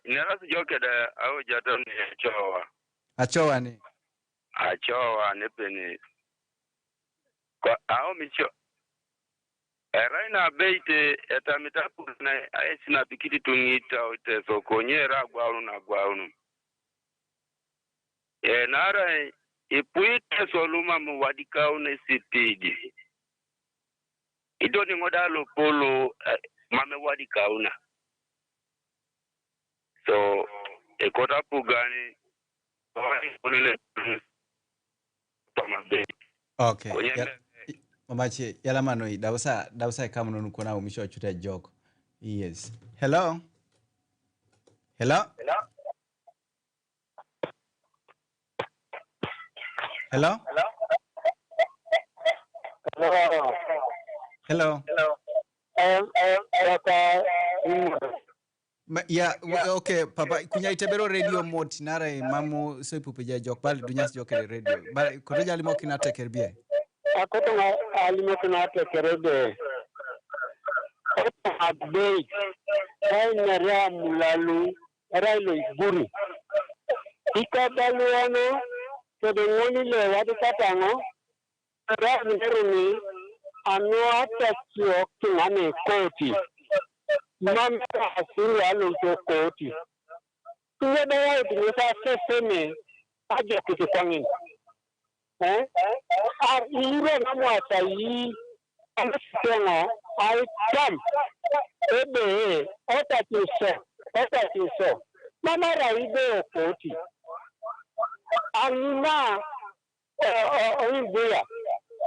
H: Nera joke da au jadon ni chowa.
B: Achowa ni.
H: Achowa ne peni. Kwa au micho. Raina beite etamitapu na aesina pikiti tungita Teso konyera gwaunu. Nara ipuite soluma muwadika une sitidi. Ido ni ngodalo polo mame wadika una. So ekota pugani
B: okay. Mamachi yalamano dawsa kama nunu kuna umisho chuta joke. Yes. Hello. Hello. Hello. Hello. Hello. Okay, papa kunya itebero radio mode nare mamu so ipupeja jok bali dunyas jokere radio. Bali kotoja alimo kinate kerbie.
H: Akoto alimo kinate kerebe. Oto update. Ay narea mulalu. Railo iguri. Ika baluano. Kedengoni le wadi katango. Railo anu atakio kingane koti. Mama asiri alonso koti. Tuwe dawa itinisa seseme aja kutikwangin. Ar ire na mwasa yi anasenga ai tam ebe ota tiso mama raibe koti. Anina oinbuya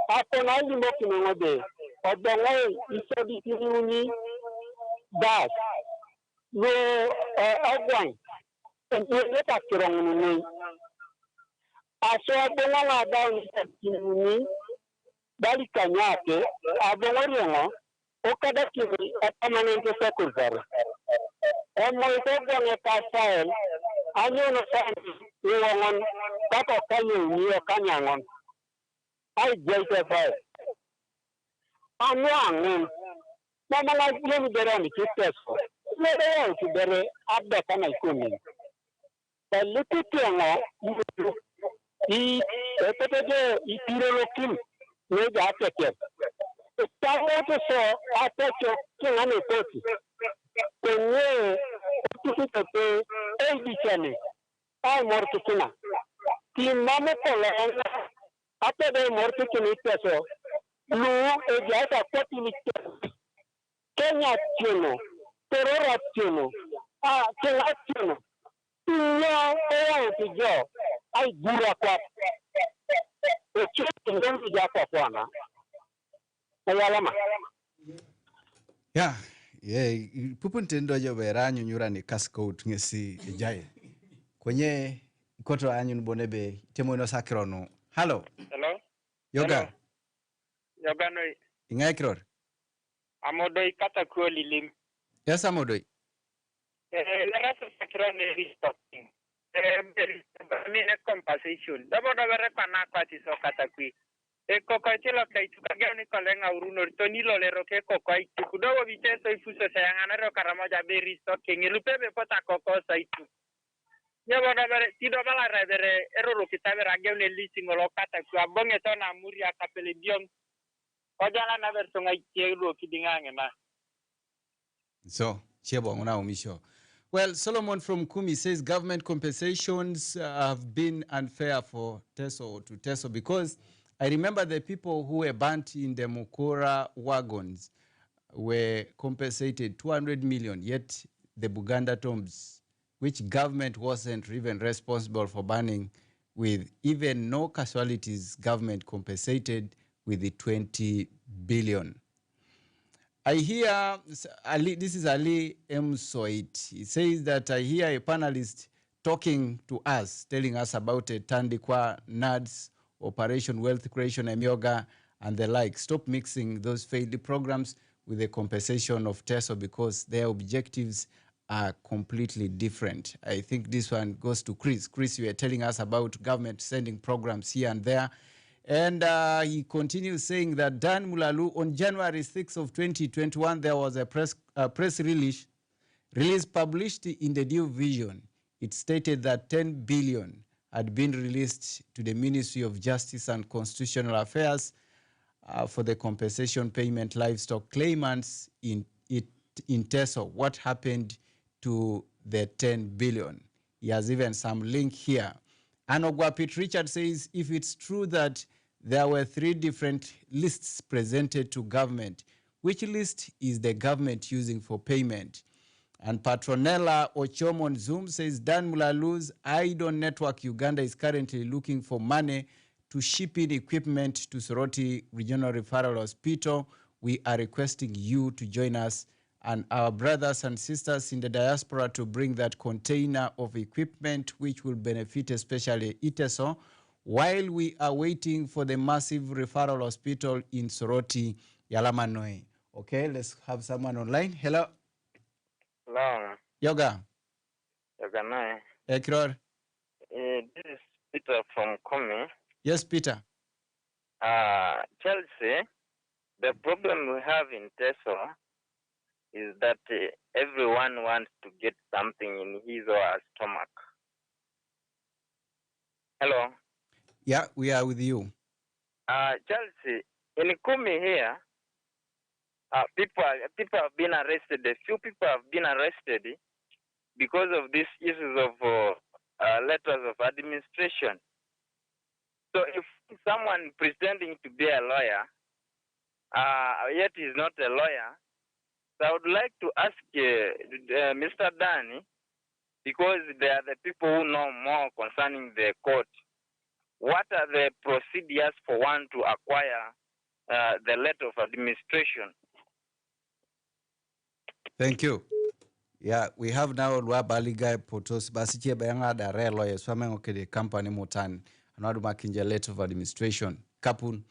H: apona limo kinongode odongo isodi tiniuni das no agwan ne ta kirong ni aso abonga la down ni dali kanyake abonga rengo okada kiri permanent secretary mo ko gone pasael anyo no sami wongon kako kanyo ni kanyangon ai jeite fa anwangen mama la yemi derani Teso lere yao kibere abda kama ikumi Likutenga epetege itirelo kim neja ateke tawo so ateke kingane koti kwenye tukitepe eidichane ai mortukina timame kolena atebe mortukini Teso lu ejaita koti ni Kenya tino terora tino Kenya tino ya tijo ai gura kwa ndio japa kwana ayalama
B: pupun tendo jo beranyu nyura ni cascout ngesi ejaye kwenye koto anyu bonebe temo no sakrono hello yoga
H: no
B: ingai kror
H: amodoi kata kuoli lim
B: yes amodoi
H: la raza sakrone restocking mine compensation dabo do bere pana kwati so katakwi koko chilo kai tukageo ni kolenga uruno toni lo lero ke koko ai kudogo biteso ifuso sayangana ro karamoja be restocking ilupebe pota koko saitu nyabo do bere tido bala rebere eroro kitabera ageo ne listing lo katakwi abonge tona muri akapele biong ojala na verso ngai tielo kidingange na
B: so chebo ngona umisho. Well, Solomon from Kumi says government compensations have been unfair for Teso because I remember the people who were burnt in the Mukora wagons were compensated 200 million, yet the Buganda tombs, which government wasn't even responsible for burning, with even no casualties, government compensated with the 20 billion. I hear, Ali, this is Ali M. Soit. He says that I hear a panelist talking to us, telling us about a Tandikwa, NADS, Operation Wealth Creation, Emyoga, and the like. Stop mixing those failed programs with the compensation of Teso because their objectives are completely different. I think this one goes to Chris. Chris, you were telling us about government sending programs here and there. And he continues saying that Dan Mulalu, on January 6th of 2021, there was a press release published in the New Vision. It stated that 10 billion had been released to the Ministry of Justice and Constitutional Affairs for the compensation payment livestock claimants in Teso. What happened to the 10 billion? He has even some link here. Anogwapit Richard says, if it's true that there were 3 different lists presented to government, which list is the government using for payment? And Patronella Ochomon Zoom says, Dan Mulalu's Idon Network Uganda is currently looking for money to ship in equipment to Soroti Regional Referral Hospital. We are requesting you to join us and our brothers and sisters in the diaspora to bring that container of equipment which will benefit especially Teso while we are waiting for the massive referral hospital in Soroti, Yalamanoi. Okay, let's have someone online. Hello.
H: Hello.
B: Yoga.
I: Yoga nai.
B: Kiror.
I: This is Peter from Komi.
B: Yes, Peter.
I: Chelsea, the problem we have in Teso is that everyone wants to get something in his or her stomach. Hello?
B: Yeah, we are with you.
I: Chelsea, in Komi here, people have been arrested. A few people have been arrested because of these issues of letters of administration. So if someone pretending to be a lawyer, yet is not a lawyer, so I would like to ask Mr. Danny, because they are the people who know more concerning the court, what are the procedures for one to acquire the letter of administration?
B: Thank you. Yeah, we have now Baligai Potos Basiche Bayanga da Re lawyer swamen okay company motan another makinja letter of administration kapun.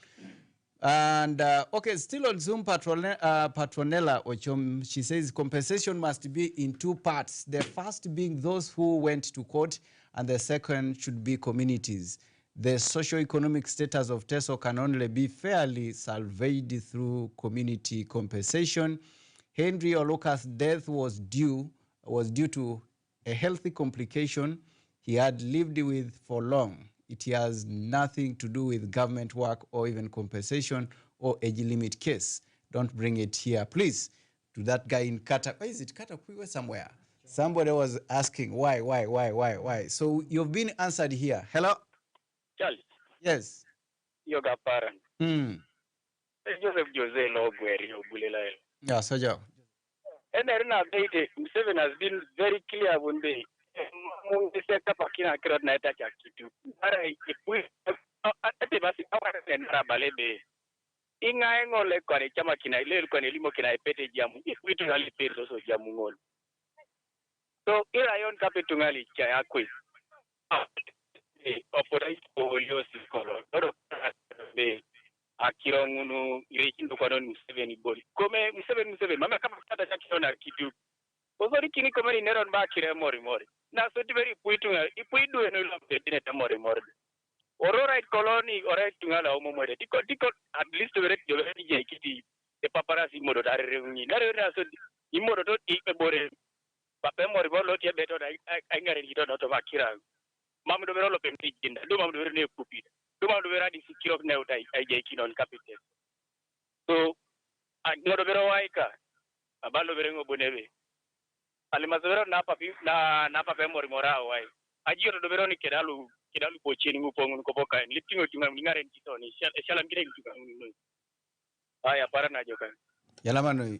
B: And okay, still on Zoom, Patronella Ochom, she says compensation must be in two parts. The first being those who went to court, and the second should be communities. The socio-economic status of Teso can only be fairly surveyed through community compensation. Henry Oluka's death was due to a healthy complication he had lived with for long. It has nothing to do with government work or even compensation or age limit case. Don't bring it here, please. To that guy in Kata. Why is it Kata? Somewhere. Somebody was asking why. So you've been answered here. Hello?
H: Charles.
B: Yes.
H: Yoga parent. Joseph Jose Logweri Obulela.
B: Yeah, so Joe.
H: And then Museveni has been very clear when they set up a kina crowd night at Yakitu. If we at the basi and Rabalebe Inga le Kone Chamakina, Lil Konelimo can I pete Jamu, if we to Ali pay also Jamungol. So here I own Capitungali Chayakui. Operate for your color. Akirongunu irekindo kwa noni Museveni boli. Kome Museveni mama kama kata chakirona kitu. Ozori kini kome ni neron ba kire mori. Na so tiveri ipuidu eno ilo mtedine ta mori. Orora koloni ora tungala omomore. Tiko at least vere joveni je kiti e paparazzi modo dare reuni. Nare na so imodo to ipe bore. Pape mori bolo tie beto da ngare ni to makira. Mamu do vero lo pemti jinda. Do mamu do vero ne kupi. Duma do vera di sikiro ne utai ai kinon capital. So ngodo vero waika abalo vero ngobonebe. Ale mazoro na papi mori morao wai. Ajiro do vero ni kedalu pochini ngupongu ngoboka litingo tunga ngare ntitoni. Shala ngire kutuka ngunu. Aya para na joka.
B: Yalamano.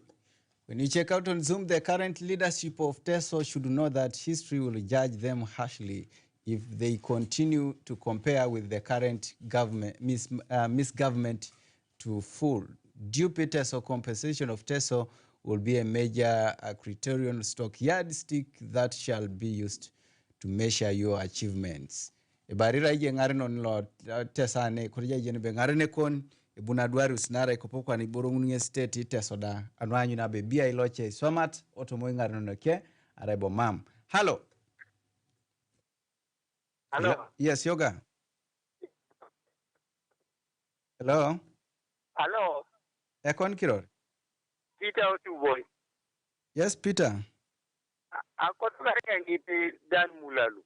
B: When you check out on Zoom, the current leadership of Teso should know that history will judge them harshly if they continue to compare with the current government, misgovernment to full. Due Teso compensation of Teso will be a major criterion stock yardstick that shall be used to measure your achievements. Barira ije ngare non lo tesane kurija ije ne ngare ne kon bunadwari usinara ikopokwa ni borungunye state Teso da anwanyu na be bia iloche swamat otomo ngare non ke arebo mam. Hello.
H: Hello.
B: Yes, Yoga. Hello.
H: Hello.
B: Ekon Kiror.
H: Peter Otuboy.
B: Yes, Peter.
H: Akotoka ngiti Dan Mulalu.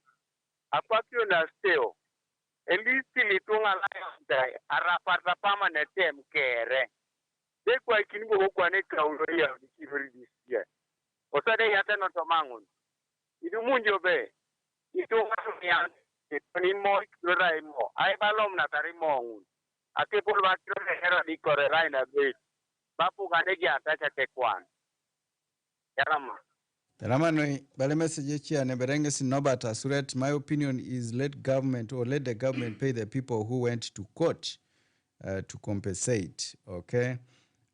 H: Akwakyo na steo. Elisi litunga la arapata pama na tem kere. De kwa ikinigo kwa ne kaulo ya dikiri disia. Osade yata no tomangun. Idu munjo be. Itunga ya ni mo kira mo. Ai balom na tarimo ngun. Ake por bakiro hera di kore raina be. Bapu ganegi atacha tekwan. Yarama.
B: Ramano, but message here, Neberenge Sinobata Suret, my opinion is let the government pay the people who went to court to compensate, okay?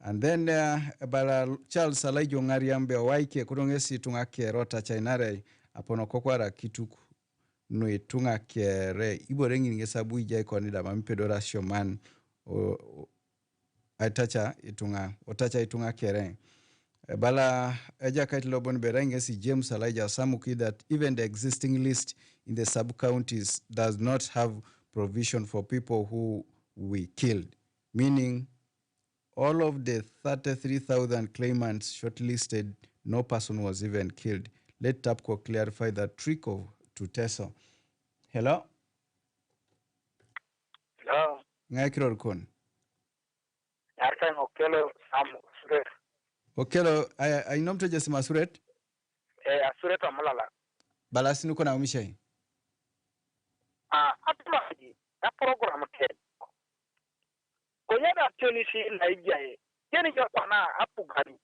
B: And then, Charles Salajo Ngariambe, Waike, Kurongesi Tungake, Rota Chainare, Aponokokwara, Kituku, Nui Tungake, Iborengi Ngesabu Jaiko Nida, Mampedora Shoman, Otacha Itunga Kere. Bala eja kaitilo bon berenge si James Elijah Samuki that even the existing list in the sub-counties does not have provision for people who we killed, meaning all of the 33,000 claimants shortlisted, no person was even killed. Let TAPCO clarify that trickle to Teso. Hello?
J: Hello.
B: Ngai kiror kon.
J: Yarkan Okelo Suret.
B: Okelo, I nom to just Masuret?
J: Suret Amulala.
B: Balasinu kona umishai.
J: Atulaji, a program ken. Konyada Tunisi Nigeria. Yeni Japana Apugari.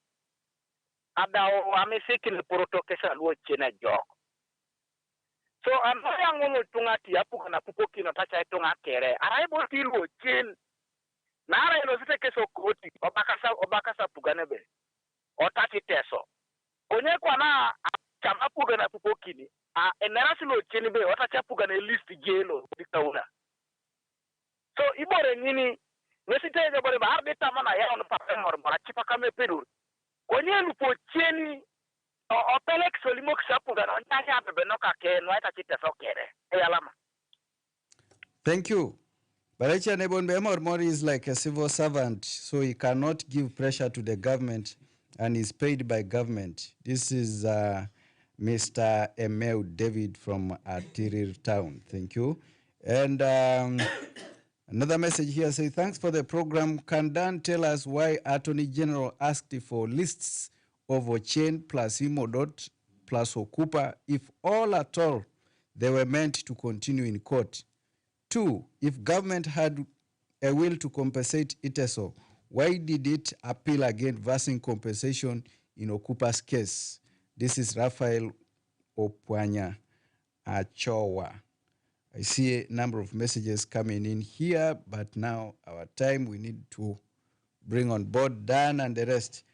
J: Adao amesiki le protokesa luo chena jok. So amaya ngomo tungati apugana pupoki no tacha itunga kere. Araibo tilu chen. Nara ino site keso koti. Obakasa puganebe. Otati Teso. Konye kwa na chama pugana pupoki ni. Enera silo cheni be. Otacha pugana list jelo. Diktauna. So ibore nini. Nesite jabore ba arbeta mana ya ono papemor. Mora chipa kame pedur. Konye lupo cheni o pelek solimok sapuga no ntanya bebe no kake no ita Teso kere. Alama.
B: Thank you. Baracha Nebon Bemor Mori is like a civil servant, so he cannot give pressure to the government and is paid by government. This is Mr. Emeu David from Atirir Town. Thank you. And another message here says, thanks for the program. Can Dan tell us why Attorney General asked for lists of Ochen plus Imodot plus Okupa if all at all they were meant to continue in court? 2, if government had a will to compensate Teso, why did it appeal against versing compensation in Okupa's case? This is Raphael Opwanya Achowa. I see a number of messages coming in here, but now our time, we need to bring on board Dan and the rest.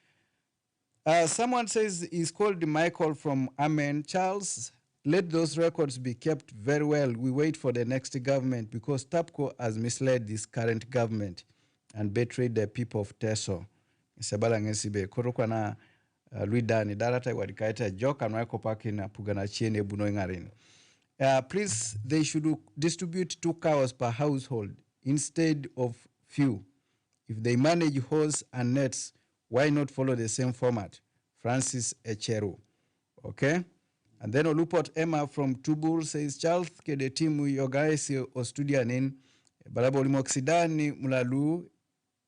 B: Someone says he's called Michael from Amen. Charles, let those records be kept very well. We wait for the next government because TAPCO has misled this current government and betrayed the people of Teso. Sebala ngesibe korokwa na Luidani darata wadikaita joka nweko paki na pugana chiene buno ngarin. Please, they should distribute 2 cows per household instead of few. If they manage hose and nets, why not follow the same format? Francis Echeru. Okay? And then Olupot Emma from Tubul says, Charles kede timu yogaisi ostudianin, balabo limo oksidani mulalu,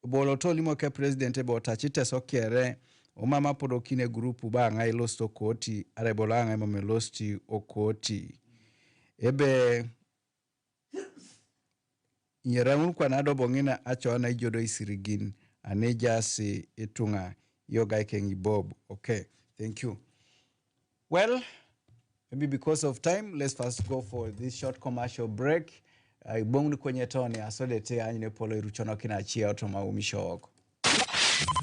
B: boloto limo ke president ebo tachite sokere, omama podokine grupu ba ngai lost okoti, arebola ngai mame losti okoti. Ebe, nyeramun kwa nado bongina acho ana ijodo isirigin, aneja si itunga yogai kengi bob. Okay, thank you. Well, maybe because of time, let's first go for this short commercial break. Ibongu kwenye tone asodete anyine polo iruchono kina chia otoma umisho wako.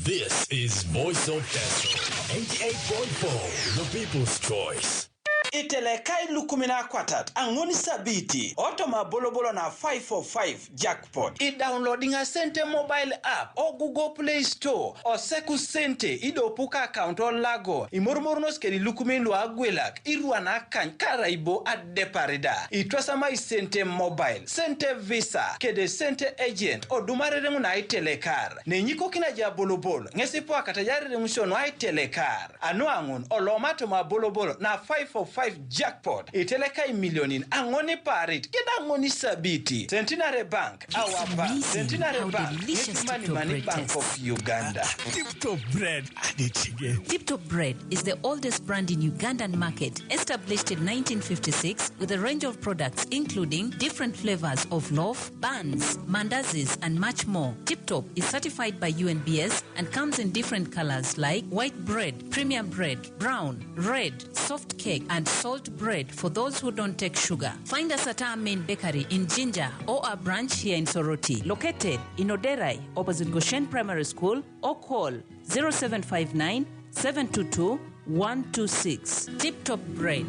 K: This is Voice of Teso, 88.4, the people's choice.
L: Itelekai lukumina kwatat angoni sabiti otoma bolobolo na 545 jackpot. I-downloading a Sente mobile app or Google Play Store or Seku Sente idopuka account or lago imormornos kedi lukumin lo agwelak irwana kan karaibo at deparida itwasama Sente mobile Sente visa kede Sente agent o dumare na itelekar ne nyiko kina ja bolobolo ngesipo akatajari remushono itelekar anu angun olomato ma bolobolo na 545 jackpot itelekai millionin angoni parit keda angoni sabiti Centenary Bank awapa Centenary Bank money Bank of Uganda.
K: Tip-top bread, add it again.
M: Tip-top bread is the oldest brand in Ugandan market, established in 1956 with a range of products including different flavors of loaf, buns, mandazis and much more. Tip-top is certified by UNBS and comes in different colors like white bread, premium bread, brown, red, soft cake and salt bread for those who don't take sugar. Find us at our main bakery in Jinja or our branch here in Soroti, located in Oderai, opposite Goshen Primary School, or call 0759 722 126. Tip-top bread.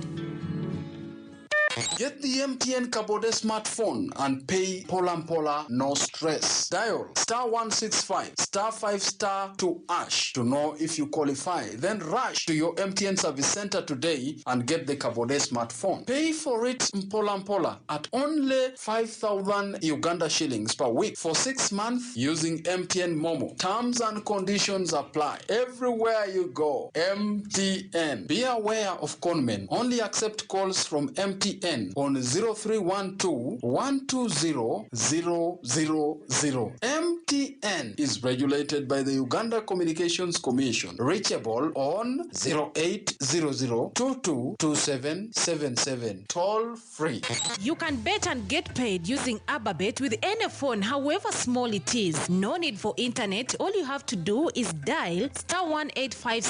N: Get the MTN Kabode smartphone and pay pola no stress. Dial *165 *5 *2# to know if you qualify. Then rush to your MTN service center today and get the Kabode smartphone. Pay for it mpola at only 5,000 Uganda shillings per week for 6 months using MTN Momo. Terms and conditions apply. Everywhere you go, MTN. Be aware of conmen. Only accept calls from MTN on 0312 120 000. MTN is regulated by the Uganda Communications Commission. Reachable on 0800 222777. Toll free.
M: You can bet and get paid using AbaBet with any phone, however small it is. No need for internet. All you have to do is dial *185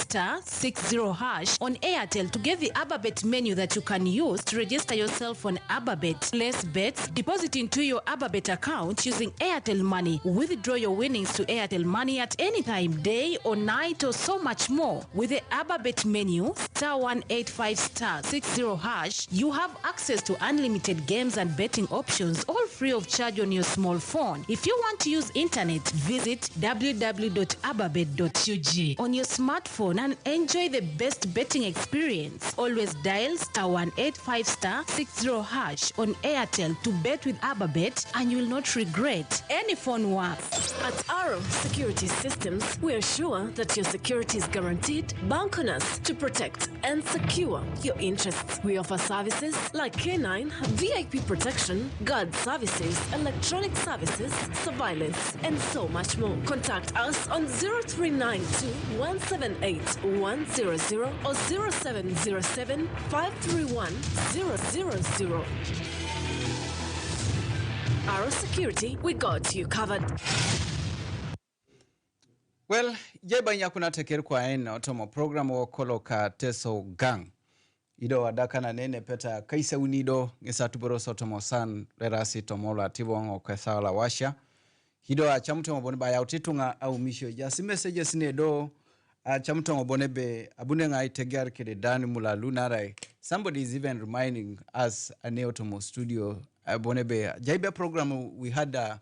M: *60# on Airtel to get the AbaBet menu that you can use to register yourself on AbaBet. Place bets, deposit into your AbaBet account using Airtel Money. Withdraw your winnings to Airtel Money at any time, day or night, or so much more. With the AbaBet menu, *185 *60#, you have access to unlimited games and betting options, all free of charge on your small phone. If you want to use internet, visit www.ababet.ug on your smartphone and enjoy the best betting experience. Always dial *185 *60# on Airtel to bet with AbaBet, and you will not regret. Any phone works.
O: At Arrow Security Systems, we are sure that your security is guaranteed. Bank on us to protect and secure your interests. We offer services like K9, VIP protection, guard services, electronic services, surveillance, and so much more. Contact us on 0392 178 100 or 0707 531 000. Arrow Security, we got you covered.
B: Well, jeba nyakuna teker kwa ena otomo program wa kolo ka Teso gang. Ido wadaka na nene peta kaisa unido ngesa tuboro sotomo san rerasi tomola tibongo kesala washa. Hido achamuto mbone ba yautitunga au misho jasi messages nedo achamuto mbone be abune ngai tegar kede dani mula lunarai. Somebody is even reminding us a neotomo studio bone be jaiba program we had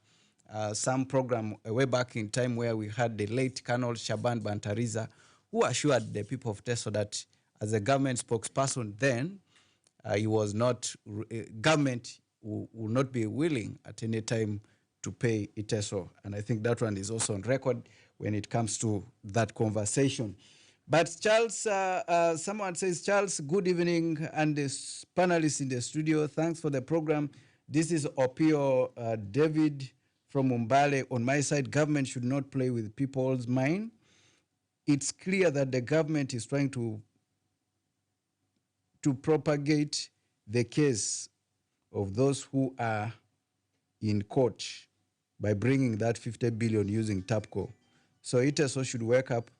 B: some program way back in time where we had the late Colonel Shaban Bantariza, who assured the people of Teso that as a government spokesperson then, he was not, government will not be willing at any time to pay Teso. And I think that one is also on record when it comes to that conversation. But Charles, someone says, Charles, good evening, and the panelists in the studio, thanks for the program. This is Opio David from Umbale. On my side, government should not play with people's mind. It's clear that the government is trying to propagate the case of those who are in court by bringing that 50 billion using TAPCO. So Teso should wake up,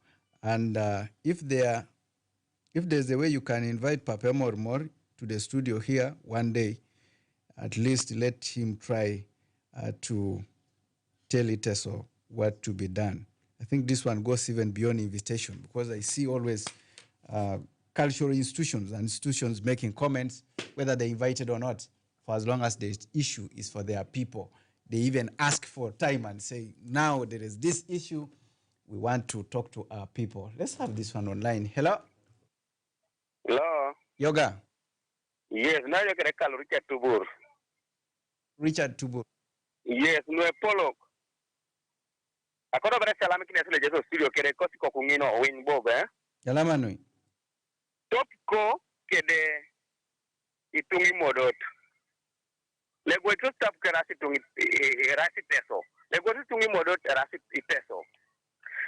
B: and if there's a way you can invite Papa Mormor to the studio here one day, at least let him try to tell Teso what to be done. I think this one goes even beyond invitation, because I see always cultural institutions making comments, whether they're invited or not, for as long as the issue is for their people. They even ask for time and say, now there is this issue, we want to talk to our people. Let's have this one online. Hello?
P: Hello?
B: Yoga?
P: Yes, now you can call Richard Tubur.
B: Richard Tubur.
P: Yes, no Polok. Akodo bara salami kine sule jeso studio kede kosi ko kungino win bob
B: Yalama nui.
P: Topko kede itungi modot. Lego itu stop ke rasi tungi rasi Teso. Lego itu tungi modot rasi Teso.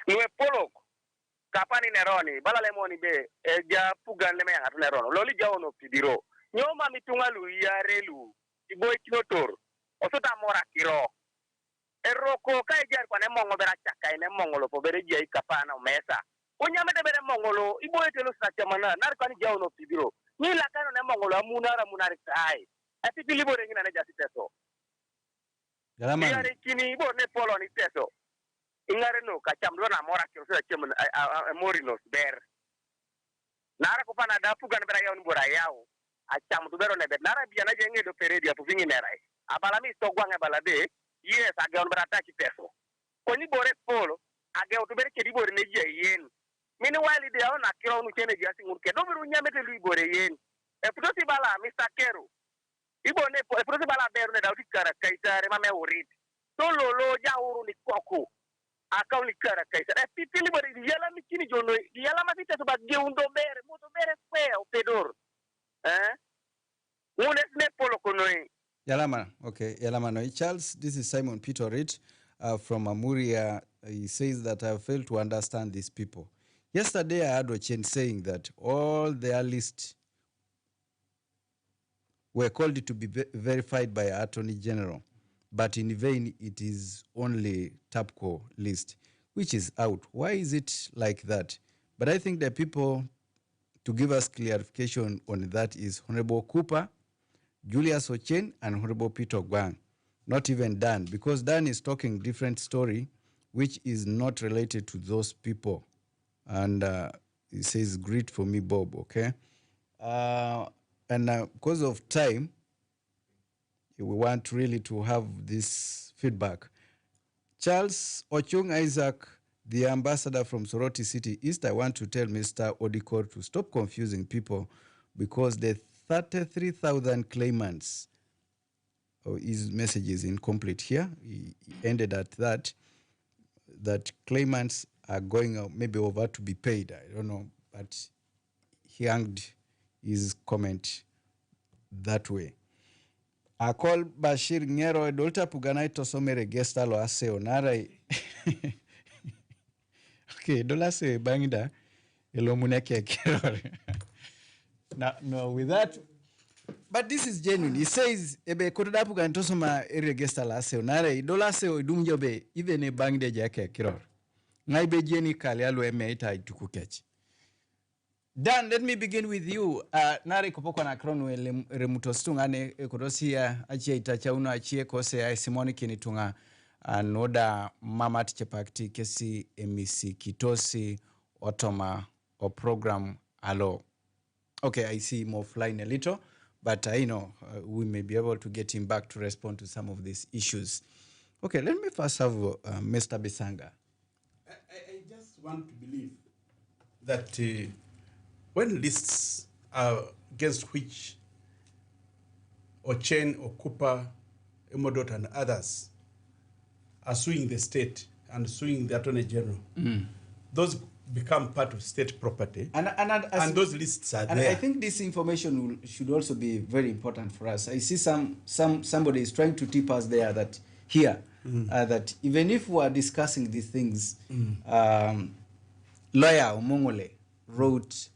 P: No Polok. Kapani neroni bala lemoni be ja pugan leme yang nerono. Loli jauh no pidiro. Nyoma mitunga lu ya relu. Iboy kinotor. Osuta mora kiro. Eroko kai jar kwa nemongo bera chaka ine mongolo po bere jai kapana umesa. Unyame de bere mongolo ibo etelo sa chamana nar kwani jao no pibiro. Ni la kano ne mongolo amunara munari kai. Ati bilibo rengina ne jasi Teso.
B: Galama.
P: Yare kini ibo ne polo ni Teso. Ingare no kachamlo na mora kiro sa chamana morinos ber. Nara kupana da pugan bera yao ni bora yao. acham to bero nebe nara bia na jenge do peredia to vingi merai abala mi sto gwanga balade yes age on brata ki peso koni bore polo age to bere ke di bore ne je yen mini wali de on akiro nu chene dia singur ke do bero nyamete lui bore yen e putosi bala Mr. Kero ibo ne e putosi bala bero ne dauti kara kaisare mame urit to lolo ja uru ni koko akawli kara kaisa e pitili bari yala mi kini jono yala ma vita to ba geundo bere moto bere kwe o pedor unes ne polo konoi
B: Yalama, okay, Yalama no. Charles, this is Simon Peter Reed from Amuria. He says that I failed to understand these people. Yesterday I had Ochen saying that all their lists were called to be verified by Attorney General, but in vain it is only TAPCO list, which is out. Why is it like that? But I think the people to give us clarification on that is Honorable Cooper, Julius Ochen, and Honorable Peter Gwang. Not even Dan, because Dan is talking different story, which is not related to those people. And he says, great for me, Bob, okay? And because of time, we want really to have this feedback. Charles Ochung Isaac, the ambassador from Soroti City East, I want to tell Mr. Odikor to stop confusing people because the 33,000 claimants, his message is incomplete here. He ended at that claimants are going maybe over to be paid. I don't know, but he hanged his comment that way. I call Bashir Ngero Dolta Puganai Tosomere Gestalo Ase Onarai. Okay, Dolase Bangida Elomuneke Keror. No, with that. But this is genuine. He says, Ebe Kodapu Gantosoma Ere Gestalo Ase Onarai, Dolase Odumjobe, even a Bangde Jake Keror. Naibe Jenny Kalialo Emeita Tukukech. Dan, let me begin with you. Nare kupoko na kronu remutostunga ne kurosia achie itacha uno achie kose ya Simoni kinitunga noda mamat chepakti kesi emisi kitosi otoma or program alo. Okay, I see him offline a little, but I know we may be able to get him back to respond to some of these issues. Okay, let me first have Mr. Bisanga.
C: I just want to believe that when lists are against which Ochen or Cooper, Emodot and others are suing the state and suing the Attorney General, those become part of state property, and those lists are there.
B: And I think this information should also be very important for us. I see somebody is trying to tip us there that here, that even if we are discussing these things, lawyer Omongole wrote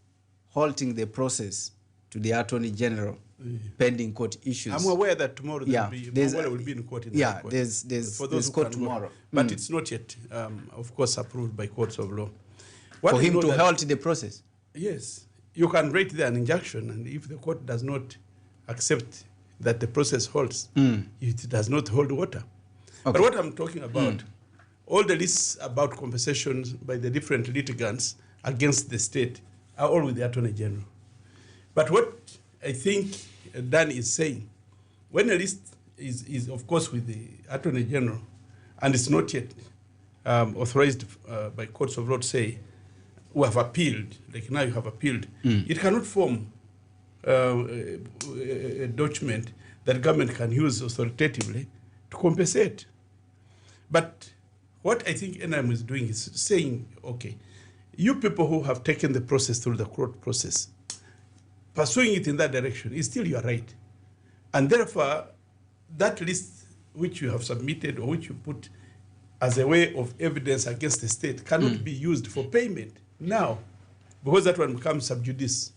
B: halting the process to the Attorney General pending court issues.
C: I'm aware that tomorrow will be in court.
B: There's court tomorrow.
C: But it's not yet, of course, approved by courts of law.
B: For him to halt the process?
C: Yes. You can write there an injunction, and if the court does not accept that the process holds, it does not hold water. Okay. But what I'm talking about, all the lists about compensations by the different litigants against the state are all with the Attorney General. But what I think Dan is saying, when a list is of course with the Attorney General and it's not yet authorized by courts of law to say, we have appealed, like now you have appealed, it cannot form a document that government can use authoritatively to compensate. But what I think NM is doing is saying, okay, you people who have taken the process through the court process, pursuing it in that direction is still your right. And therefore, that list which you have submitted or which you put as a way of evidence against the state cannot be used for payment now, because that one becomes sub judice.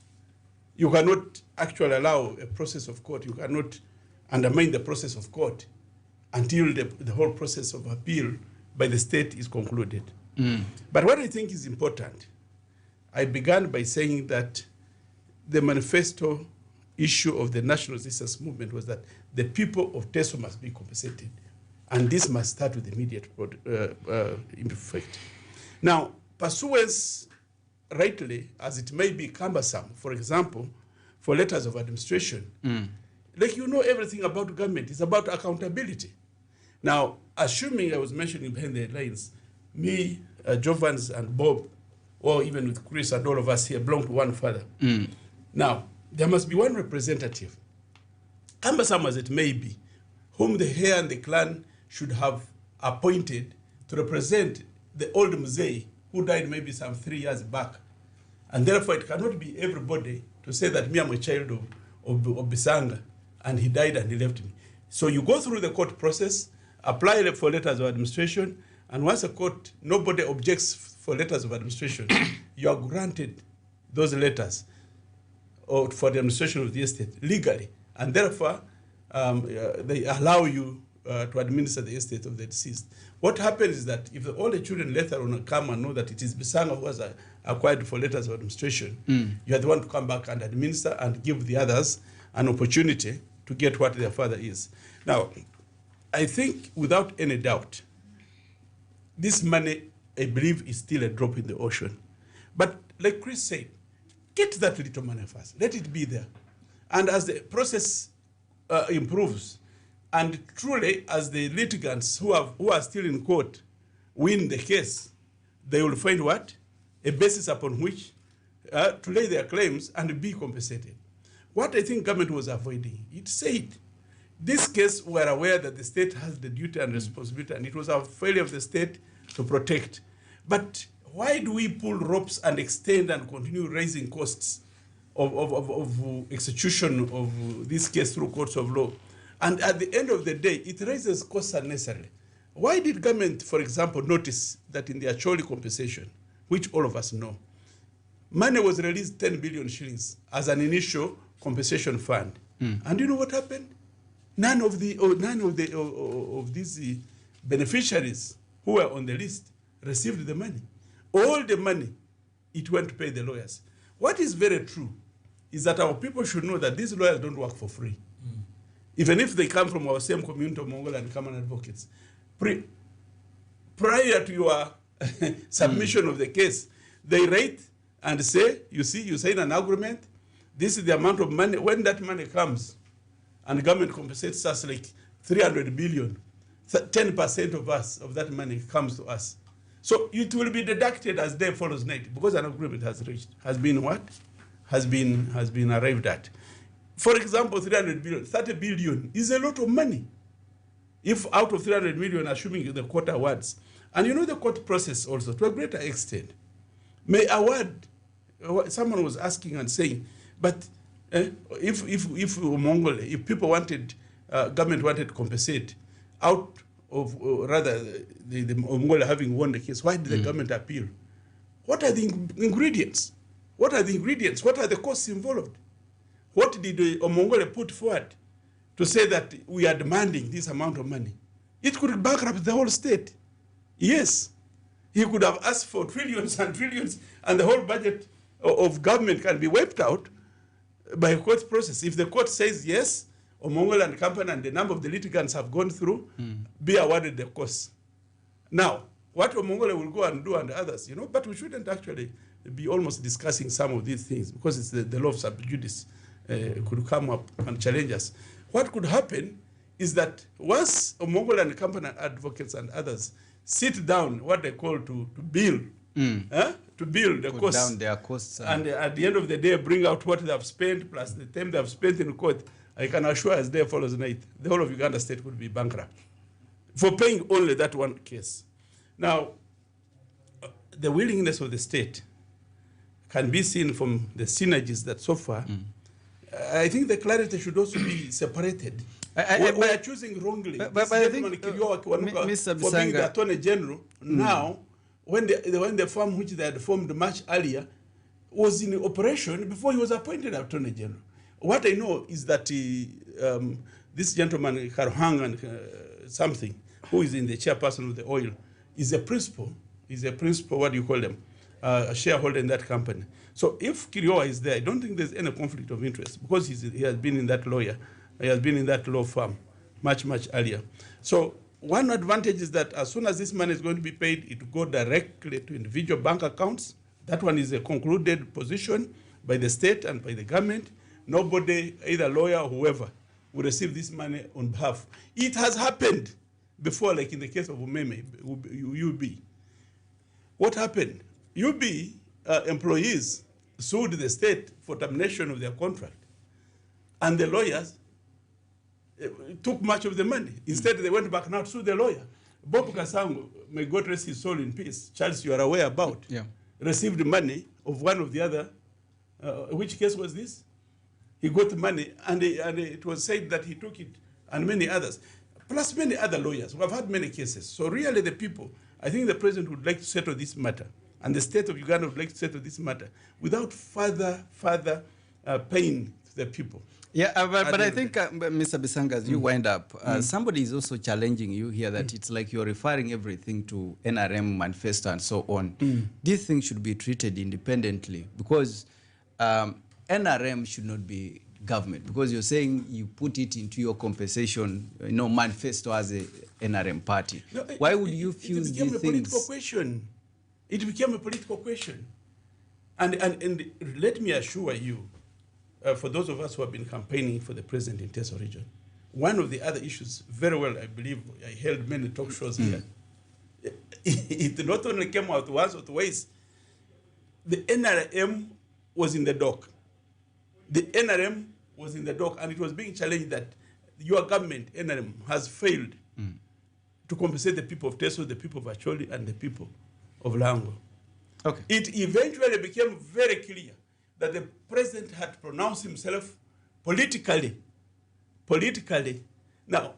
C: You cannot actually allow a process of court. You cannot undermine the process of court until the whole process of appeal by the state is concluded. But what I think is important, I began by saying that the manifesto issue of the national resistance movement was that the people of Teso must be compensated. And this must start with immediate effect. Now, pursuance, rightly, as it may be cumbersome, for example, for letters of administration. Like, you know everything about government. It's about accountability. Now, assuming I was mentioning behind the lines, me, Jovans and Bob, or even with Chris and all of us here belong to one father. Now, there must be one representative, cumbersome as it may be, whom the heir and the clan should have appointed to represent the old Mzee who died maybe some 3 years back. And therefore, it cannot be everybody to say that me, I'm a child of Bisanga, and he died and he left me. So you go through the court process, apply for letters of administration, and once a court, nobody objects for letters of administration, you are granted those letters or for the administration of the estate legally. And therefore, they allow you to administer the estate of the deceased. What happens is that if all the children later on come and know that it is Bisanga who has acquired for letters of administration, you are the one to come back and administer and give the others an opportunity to get what their father is. Now, I think without any doubt, this money, I believe, is still a drop in the ocean. But like Chris said, get that little money first. Let it be there. And as the process improves, and truly, as the litigants who are still in court win the case, they will find what? A basis upon which to lay their claims and be compensated. What I think government was avoiding, it said, this case, we are aware that the state has the duty and responsibility, and it was a failure of the state to protect. But why do we pull ropes and extend and continue raising costs of execution of this case through courts of law? And at the end of the day, it raises costs unnecessarily. Why did government, for example, notice that in the Acholi compensation, which all of us know, money was released 10 billion shillings as an initial compensation fund? And you know what happened? None of these beneficiaries who were on the list received the money. All the money, it went to pay the lawyers. What is very true is that our people should know that these lawyers don't work for free. Even if they come from our same community of Mongolia and common advocates. Prior to your submission of the case, they rate and say, you see, you sign an agreement, this is the amount of money. When that money comes, and the government compensates us like 300 billion, 10% of that money comes to us. So it will be deducted as day follows night because an agreement has been arrived at. For example, 300 billion, 30 billion is a lot of money. If out of 300 million, assuming the court awards, and you know the court process also, to a greater extent, may award, someone was asking and saying, but if Mongolia, if people wanted, government wanted to compensate out of, rather the Mongolia having won the case, why did the government appeal? What are the ingredients? What are the ingredients? What are the costs involved? What did Mongolia put forward to say that we are demanding this amount of money? It could bankrupt the whole state. Yes, he could have asked for trillions and trillions, and the whole budget of government can be wiped out by a court process. If the court says yes, Mongolia and company and the number of the litigants have gone through, be awarded the costs. Now, what Mongolia will go and do and others, but we shouldn't actually be almost discussing some of these things because it's the law of sub judice could come up and challenge us. What could happen is that once Mongolia and company advocates and others sit down, what they call to build, to build the costs,
B: down their costs,
C: and at the end of the day bring out what they have spent plus the time they have spent in court, I can assure as day follows night, the whole of Uganda state would be bankrupt for paying only that one case. Now, the willingness of the state can be seen from the synergies that so far. I think the clarity should also be separated. We are choosing wrongly.
B: But I think,
C: Mr. for being the Attorney General, now, when the firm which they had formed much earlier was in operation before he was appointed Attorney General. What I know is that this gentleman, Karuhang and something, who is in the chairperson of the oil, is a principal, what do you call them, a shareholder in that company. So if Kiriowa is there, I don't think there's any conflict of interest because he has been in that law firm much, much earlier. So one advantage is that as soon as this money is going to be paid, it will go directly to individual bank accounts. That one is a concluded position by the state and by the government. nobody, either lawyer or whoever, will receive this money on behalf. It has happened before, like in the case of Umeme, UB. What happened? UB employees sued the state for termination of their contract, and the lawyers took much of the money. Instead, they went back now to sue the lawyer. Bob Kasango, may God rest his soul in peace, Charles, you are aware about, received money of one of the other. Which case was this? He got money, and it was said that he took it, and many others, plus many other lawyers. We have had many cases. So really the people, I think the president would like to settle this matter, and the state of Uganda would like to settle this matter without further pain to the people.
B: Yeah, but I think, Mr. Bisanga, as you wind up, somebody is also challenging you here that it's like you're referring everything to NRM manifesto and so on. These things should be treated independently, because NRM should not be government, because you're saying you put it into your compensation, manifesto as a NRM party. No, why would you fuse these things?
C: It became a political question. It became a political question. And let me assure you, for those of us who have been campaigning for the president in Teso region, one of the other issues, very well, I believe, I held many talk shows here. It not only came out once or twice, the NRM was in the dock. The NRM was in the dock, and it was being challenged that your government, NRM, has failed to compensate the people of Teso, the people of Acholi, and the people of Lango.
B: Okay.
C: It eventually became very clear that the president had pronounced himself politically. Now,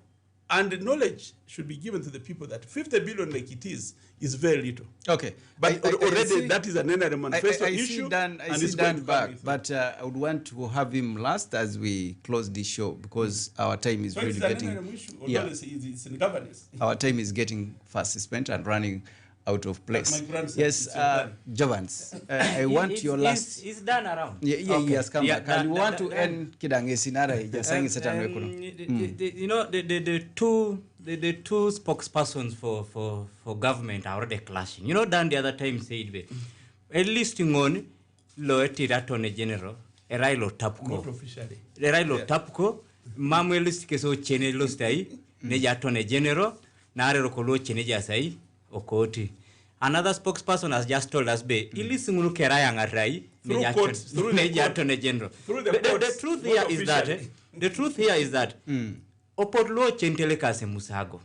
C: and the knowledge should be given to the people that 50 billion like it is very little.
B: Okay.
C: But already that is an NRM manifesto issue.
B: I see Dan back, but I would want to have him last as we close this show, because our time is really getting...
C: It's in governance.
B: Our time is getting fast spent and running out of place. Yes, Jovans, I want your last...
D: Is Dan around?
B: Yeah, okay. He has come back. And we want to end Kidange Sinara.
D: The two spokespersons for government are already clashing. Dan the other time said, at least on Loeti Attorney General, Erailo Tapko.
C: Not officially.
D: Erailo Tapko, Mamuelis Keso Chenelo Stai, Neja Attorney General, Nare Rokolo Cheneja Sai. Okoti. Another spokesperson has just told us, the truth here is that Opotlo Chentelekase Musago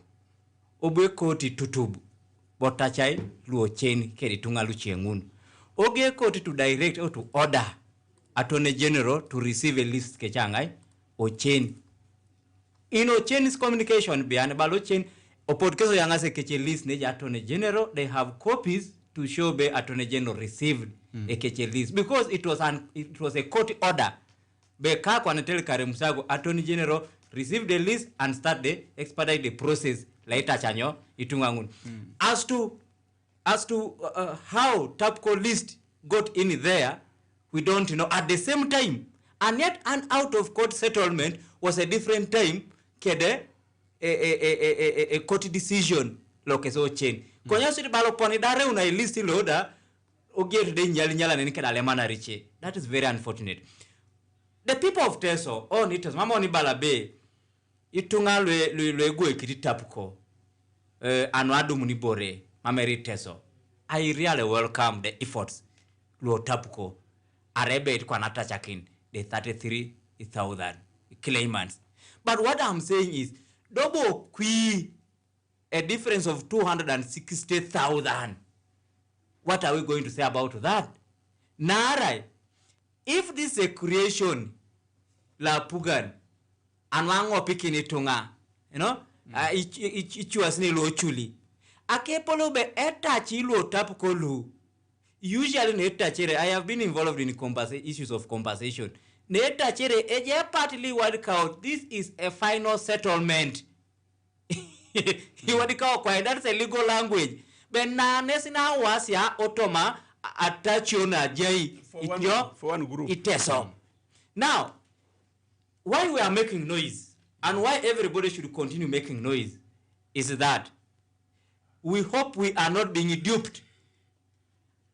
D: Obe Koti Tutubu Botachai Luo Chen Keritunga Luchiengun Oge Koti to direct or to order Attorney General to receive a list Kechangai or Chen. In Ochen's communication behind Balochen. Opotkezo yangase keche list neja Attorney General, they have copies to show the Attorney General received a keche list, because it was a court order. Be ka kwa netele Musago, Attorney General received the list and start the expedite the process later chanyo itungangun. As to how TAPCO list got in there, we don't know. At the same time, and yet an out of court settlement was a different time kede a court decision lokeso chain. Konya siri balo poni dare una list loader ogetu de nyala nenikeda lemana riche. That is very unfortunate. The people of Teso on it as mama oni balabe itunga lwe go ekiti TAPCO anwadu munibore mameri Teso. I really welcome the efforts lo TAPCO arebe itkwa natachakin the 33,000 claimants. But what I'm saying is double a difference of 260,000. What are we going to say about that? Nara, if this is a creation la Pugan and wango picking itunga, it was nilo chuli. Akepolo be etachi lo TAPCO lu. Usually netachere, I have been involved in issues of compensation. Netachere eje partly work out. This is a final settlement. That's a legal language. But na nesina wasia otoma atachiona jai
C: for one group.
D: Teso. Now, why we are making noise and why everybody should continue making noise is that we hope we are not being duped.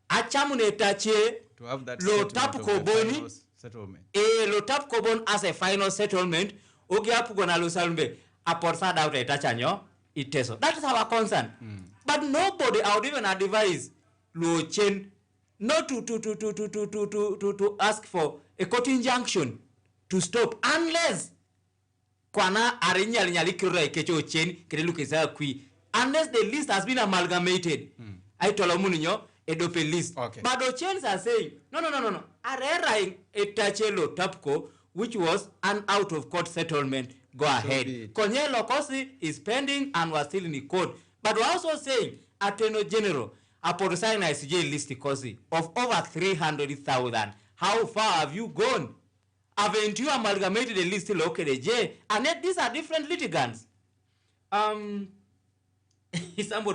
D: Achamune tache
B: to have that
D: lo TAPCO boni
B: settlement.
D: Lo TAPCO bon as a final settlement, oge apugo na lusalmbe, aporsa out etachanyo, iteso. That is our concern. But nobody, I would even advise Luo Chen not to ask for a court injunction to stop unless Kwana nyali kira kecho Chen kelukisa kui unless the list has been amalgamated. I told Muninyo adopt list. But the Chens are saying no. Arera etachelo TAPCO, which was an out of court settlement. Go ahead. Konyelo Kosi is pending and was still in the court. But we're also saying Attorney General Aporosina ICJ list Kosi of over 300,000. How far have you gone? Haven't you amalgamated the list located J? And yet these are different litigants. Somebody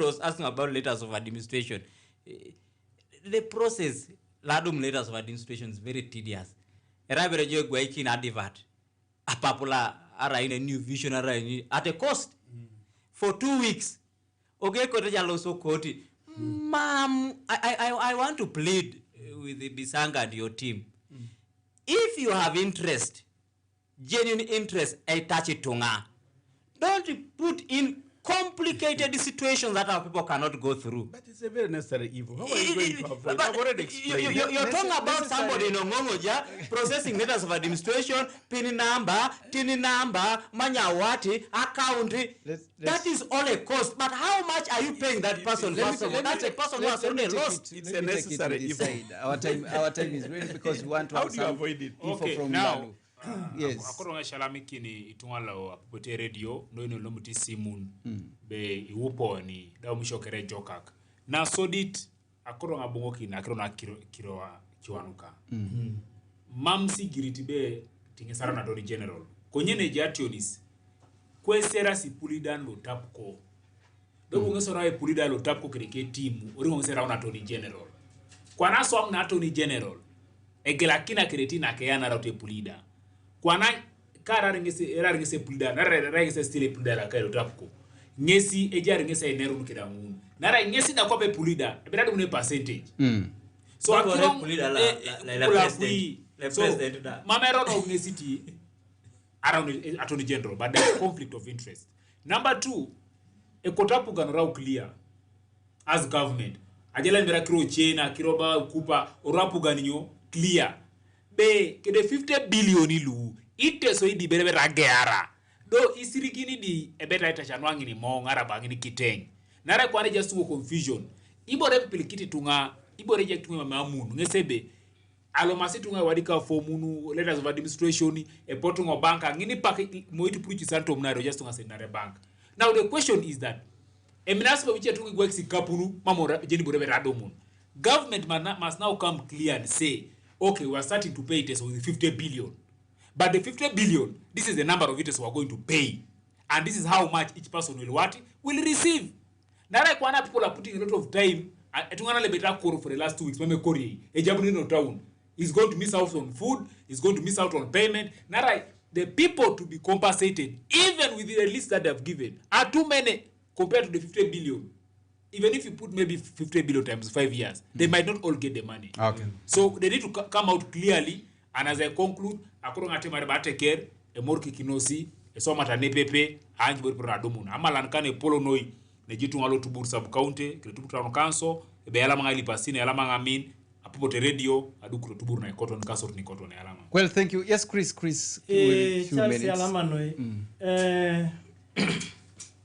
D: was asking about letters of administration. The process, ladum letters of administration is very tedious. At a new vision at a cost for 2 weeks. Okay, also quoted, Ma'am, I want to plead with the Bisanga and your team. If you have interest, genuine interest, touch it tonga. Don't put in complicated situations that our people cannot go through.
C: But it's a very necessary evil. How are you going to avoid? I've already explained.
D: You're talking about somebody in Ongongoja processing letters of administration, PIN number, manyawati, account. That is all a cost. But how much are you paying that person? That's a person who has already lost.
C: It's a necessary evil.
B: Our time is ready because we want to have some info from
F: now.
B: Yes.
F: Akoronga shalamiki ni itungala apote radio no ino lomuti simun be iupo ni da umshokere jokak. Na sodit akoronga bongoki na akorona kiroa kiwanuka. Mamsi giriti be tingesara na Attorney General. Konyene jationis kwesera si pulidan lo TAPCO. Dogo ngesora e pulidan lo TAPCO kereke timu ori ngesera una Attorney General. Kwa naso amna Attorney General egela kina keretina kayana rote pulida. Kwana kara ngese pulida na ngese stile pulida la kairo TAPCO ngesi ejari ngese eneru kida mun nara ngesi da kope pulida ebiradu une percentage so akiro
D: pulida la president
F: da mamero no ngesi ti around Attorney General, but there is conflict of interest. Number 2, ekotapu ganora clear as government ajela mbera kiro chena kiroba kupa orapu ganinyo clear be kede 50 billion ilu ite so idi berebe ragera do isirikini di ebeta ita chanwangi ni ngara bangi ni kiteng nara kwane just go confusion ibore pilikiti tunga ibore je tunga mamunu ngesebe alomasi tunga wadika formunu letters of administration e potungo banka ngini pak moiti puchi santo mnaro just tunga senare bank. Now the question is that eminasiba wiche tungi gwexi kapunu mamora jeni borebe radomun government must now come clear and say okay, we are starting to pay Teso with 50 billion. But the 50 billion, this is the number of it we are going to pay. And this is how much each person will receive. Now, like one people are putting a lot of time, for the last 2 weeks, town is going to miss out on food, is going to miss out on payment. Now, like, the people to be compensated, even with the list that they have given, are too many compared to the 50 billion. Even if you put maybe 50 billion times 5 years, they might not all get the money.
B: Okay.
F: So they need to come out clearly. And as I conclude, akorong ate maribate care, e morki kinosi, e so mata nepepe, anji bori pradomuna. Amalan kane polo noi, ne jitu ngalo tubur sub county, kre tubur town council, e be yala mangali pasine, yala mangamin, apupote radio, adu kre tubur na cotton council ni cotton yala.
B: Well, thank you. Yes, Chris, few
G: Charles
B: minutes.
G: Yalama noi.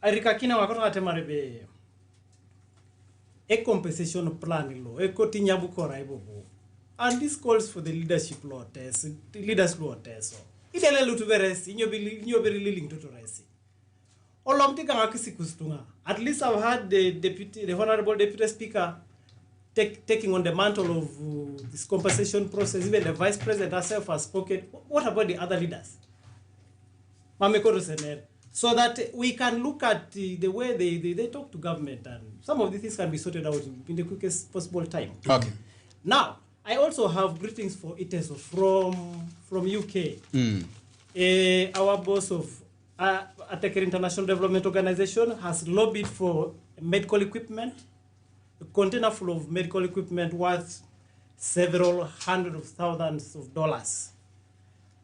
G: Arika kina wakorong ate maribe. A compensation plan law, a cotinya bukora ibobo. And this calls for the leadership law test, the leaders law test. It is a little very willing to rest. At least I've had the Honorable Deputy Speaker taking on the mantle of this compensation process. Even the Vice President herself has spoken. What about the other leaders? So that we can look at the way they talk to government, and some of these things can be sorted out in the quickest possible time.
B: Okay.
G: Now, I also have greetings for Teso from UK. Our boss of Ateker International Development Organization has lobbied for medical equipment, a container full of medical equipment worth several hundred of thousands of dollars.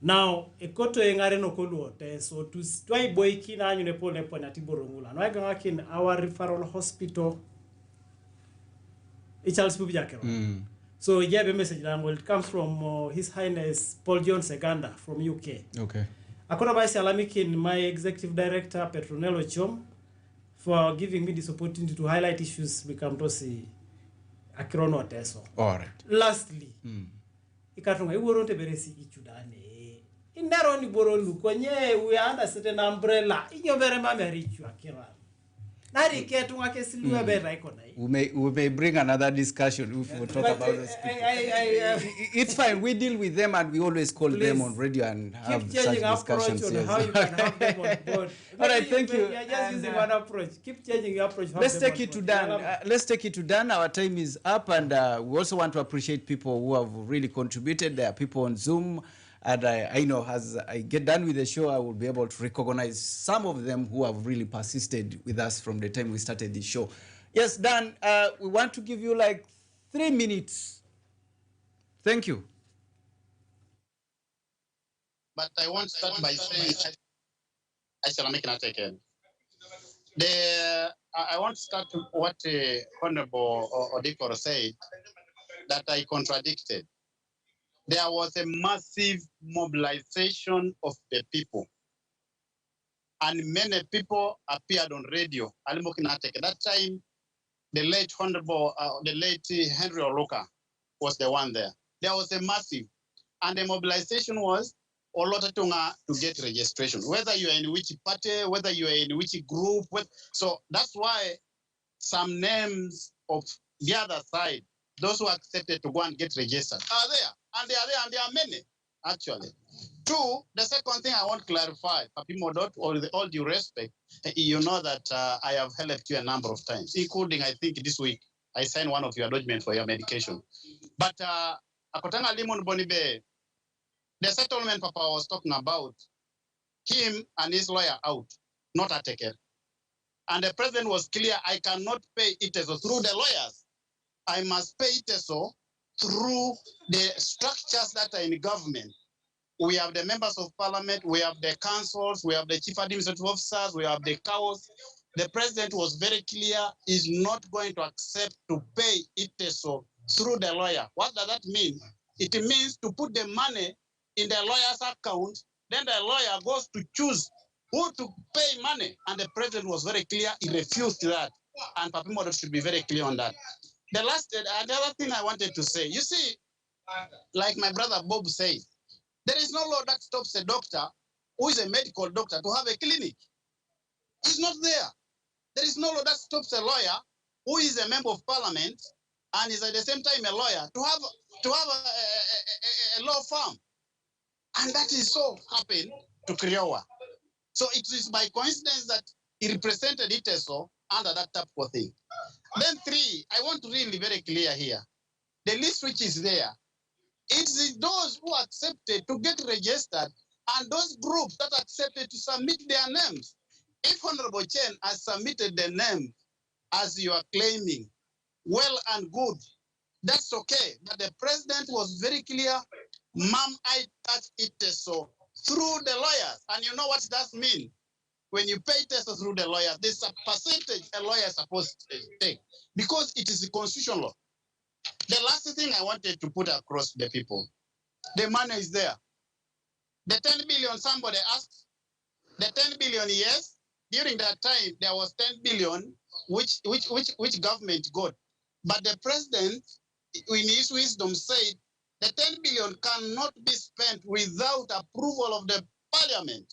G: Now, a koto engare no koluote, so to stay boy kina you nepole ponatiborongula. No, I can work in our referral hospital. It's also Pubijakero. So, yeah, the message will come from His Highness Paul John Seganda from UK.
B: Okay.
G: Akona Vice Alamikin, my executive director, Petronello Chom, for giving me this opportunity to highlight issues we come to see. Akrono Teso.
B: All right.
G: Lastly, ikatunga iworonte beresi ichudane. Inero ni boronu konye we under certain umbrella. Inyo bere mame richu akira. Nari ketunga kesiluwe bere ikona.
B: We may bring another discussion if we talk about those people. It's fine. We deal with them and we always call them on radio and have such discussions.
G: On how you can have them on board.
B: All right, thank you.
G: You're just using one approach. Keep changing your approach.
B: Let's take it to Dan. Let's take it to Dan. Our time is up, and we also want to appreciate people who have really contributed. There are people on Zoom, and I know as I get done with the show, I will be able to recognize some of them who have really persisted with us from the time we started the show. Yes, Dan, we want to give you like 3 minutes. Thank you.
E: But I want to start by saying, I shall make it again. I want to start with what Honorable Odikoro said, that I contradicted. There was a massive mobilization of the people. And many people appeared on radio. At that time, the late Honorable, the late Henry Oloka was the one there. There was a massive, and the mobilization was Olotatunga to get registration, whether you are in which party, whether you are in which group. So that's why some names of the other side, those who accepted to go and get registered, are there. And they are there, and there are many, actually. Two, the second thing I want to clarify, Papimodot, with all due respect, you know that I have helped you a number of times, including, I think, this week, I signed one of your documents for your medication. But Akotanga Limon Bonibe, the settlement Papa was talking about, him and his lawyer out, not a taker. And the president was clear, I cannot pay Teso through the lawyers. I must pay Teso through the structures that are in government. We have the members of parliament, we have the councils, we have the chief administrative officers, we have the cows. The president was very clear, he's not going to accept to pay Teso through the lawyer. What does that mean? It means to put the money in the lawyer's account, then the lawyer goes to choose who to pay money. And the president was very clear, he refused that. And Papimodo should be very clear on that. The other thing I wanted to say, you see, like my brother Bob said, there is no law that stops a doctor who is a medical doctor to have a clinic. It's not there. There is no law that stops a lawyer who is a member of parliament and is at the same time a lawyer to have a law firm. And that is so happened to Kriowa. So it is by coincidence that he represented Teso under that type of thing. Then three, I want to really be very clear here. The list which is there, it's those who accepted to get registered and those groups that accepted to submit their names. If Honorable Chen has submitted the name as you are claiming, well and good, that's okay. But the president was very clear, Ma'am, I touch Teso through the lawyers. And you know what that means? When you pay Teso through the lawyers, there's a percentage a lawyer is supposed to take because it is a constitutional law. The last thing I wanted to put across the people, the money is there. The 10 billion somebody asked, the 10 billion, yes, during that time there was 10 billion which government got. But the president, in his wisdom, said the 10 billion cannot be spent without approval of the parliament.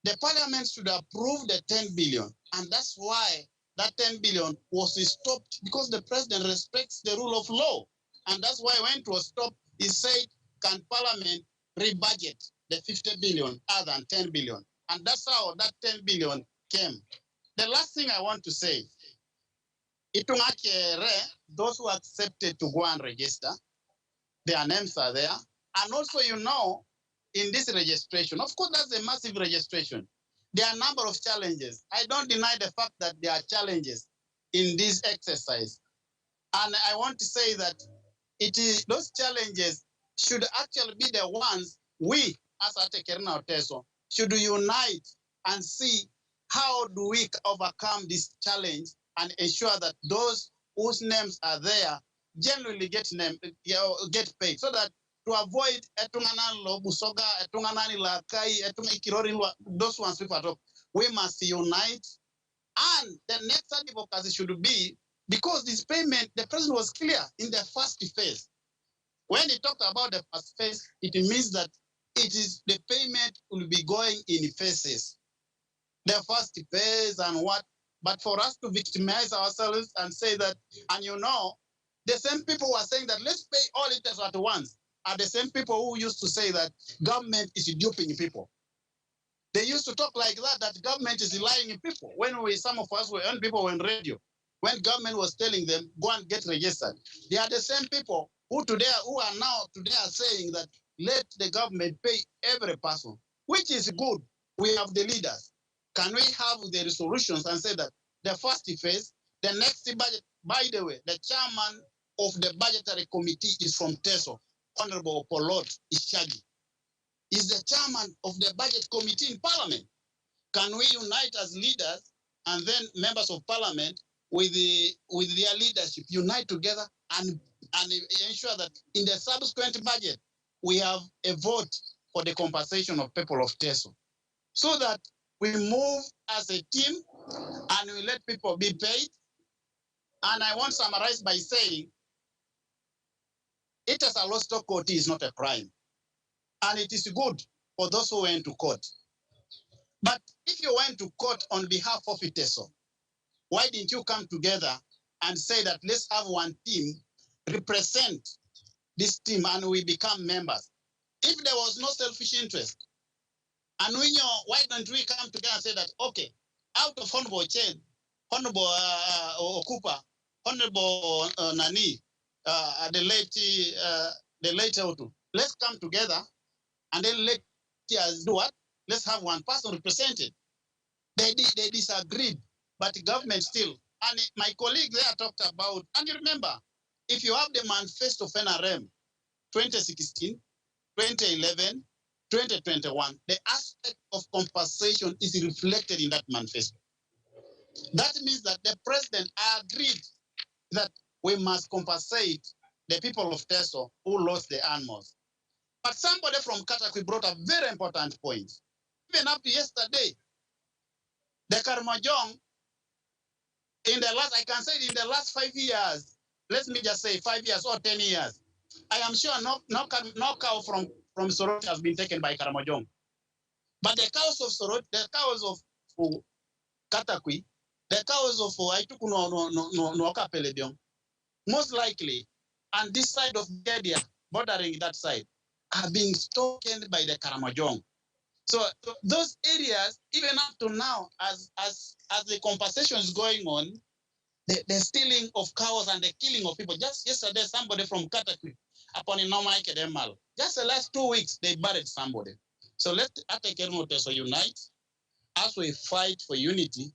E: The parliament should approve the 10 billion. And that's why that 10 billion was stopped, because the president respects the rule of law. And that's why when it was stopped, he said, can parliament rebudget the 50 billion other than 10 billion? And that's how that 10 billion came. The last thing I want to say, those who accepted to go and register, their names are there. And also, you know, in this registration, of course, that's a massive registration. There are a number of challenges. I don't deny the fact that there are challenges in this exercise. And I want to say that those challenges should actually be the ones we as Atekerna Teso should unite and see how do we overcome this challenge and ensure that those whose names are there generally get paid, so that to avoid etunganan lo busoga, etunganani la kai, ikirori those ones we must unite. And the next advocacy should be, because this payment, the president was clear in the first phase. When he talked about the first phase, it means that it is the payment will be going in phases. The first phase and what, but for us to victimize ourselves and say that, and the same people who are saying that let's pay all interest at once are the same people who used to say that government is duping people. They used to talk like that government is lying in people. When some of us were on people on radio, when government was telling them, go and get registered. They are the same people who are now saying that let the government pay every person, which is good. We have the leaders. Can we have the resolutions and say that the first phase, the next budget, by the way, the chairman of the budgetary committee is from Teso, Honorable Polot Ishagi. Is the chairman of the budget committee in parliament. Can we unite as leaders and then members of parliament with their leadership, unite together and ensure that in the subsequent budget, we have a vote for the compensation of people of Teso, so that we move as a team and we let people be paid. And I want to summarize by saying, it as a lost court is not a crime. And it is good for those who went to court. But if you went to court on behalf of Teso, why didn't you come together and say that let's have one team represent this team and we become members? If there was no selfish interest, and why don't we come together and say that, okay, out of Honorable Chen, Honorable Okupa, Honorable Nani, the late Otu, let's come together and then let us do what? Let's have one person represented. They disagreed, but the government still. And my colleague there talked about, and you remember, if you have the manifesto of NRM 2016, 2011, 2021, the aspect of compensation is reflected in that manifesto. That means that the president agreed that we must compensate the people of Teso who lost their animals. But somebody from Katakwi brought a very important point. Even up to yesterday, the Karmajong, in the last 5 years, let me just say 5 years or 10 years, I am sure no cow from Sorot has been taken by Karamojong. But the cows of Sorot, the cows of Katakwi, the cows of Aituku no Kapeledion, most likely, and this side of Gadia, bordering that side, are being stolen by the Karamojong. So those areas, even up to now, as the compensation is going on, the stealing of cows and the killing of people. Just yesterday, somebody from Katakwi, upon a normal Kedemal, just the last 2 weeks, they buried somebody. So let Atekerno Teso unite as we fight for unity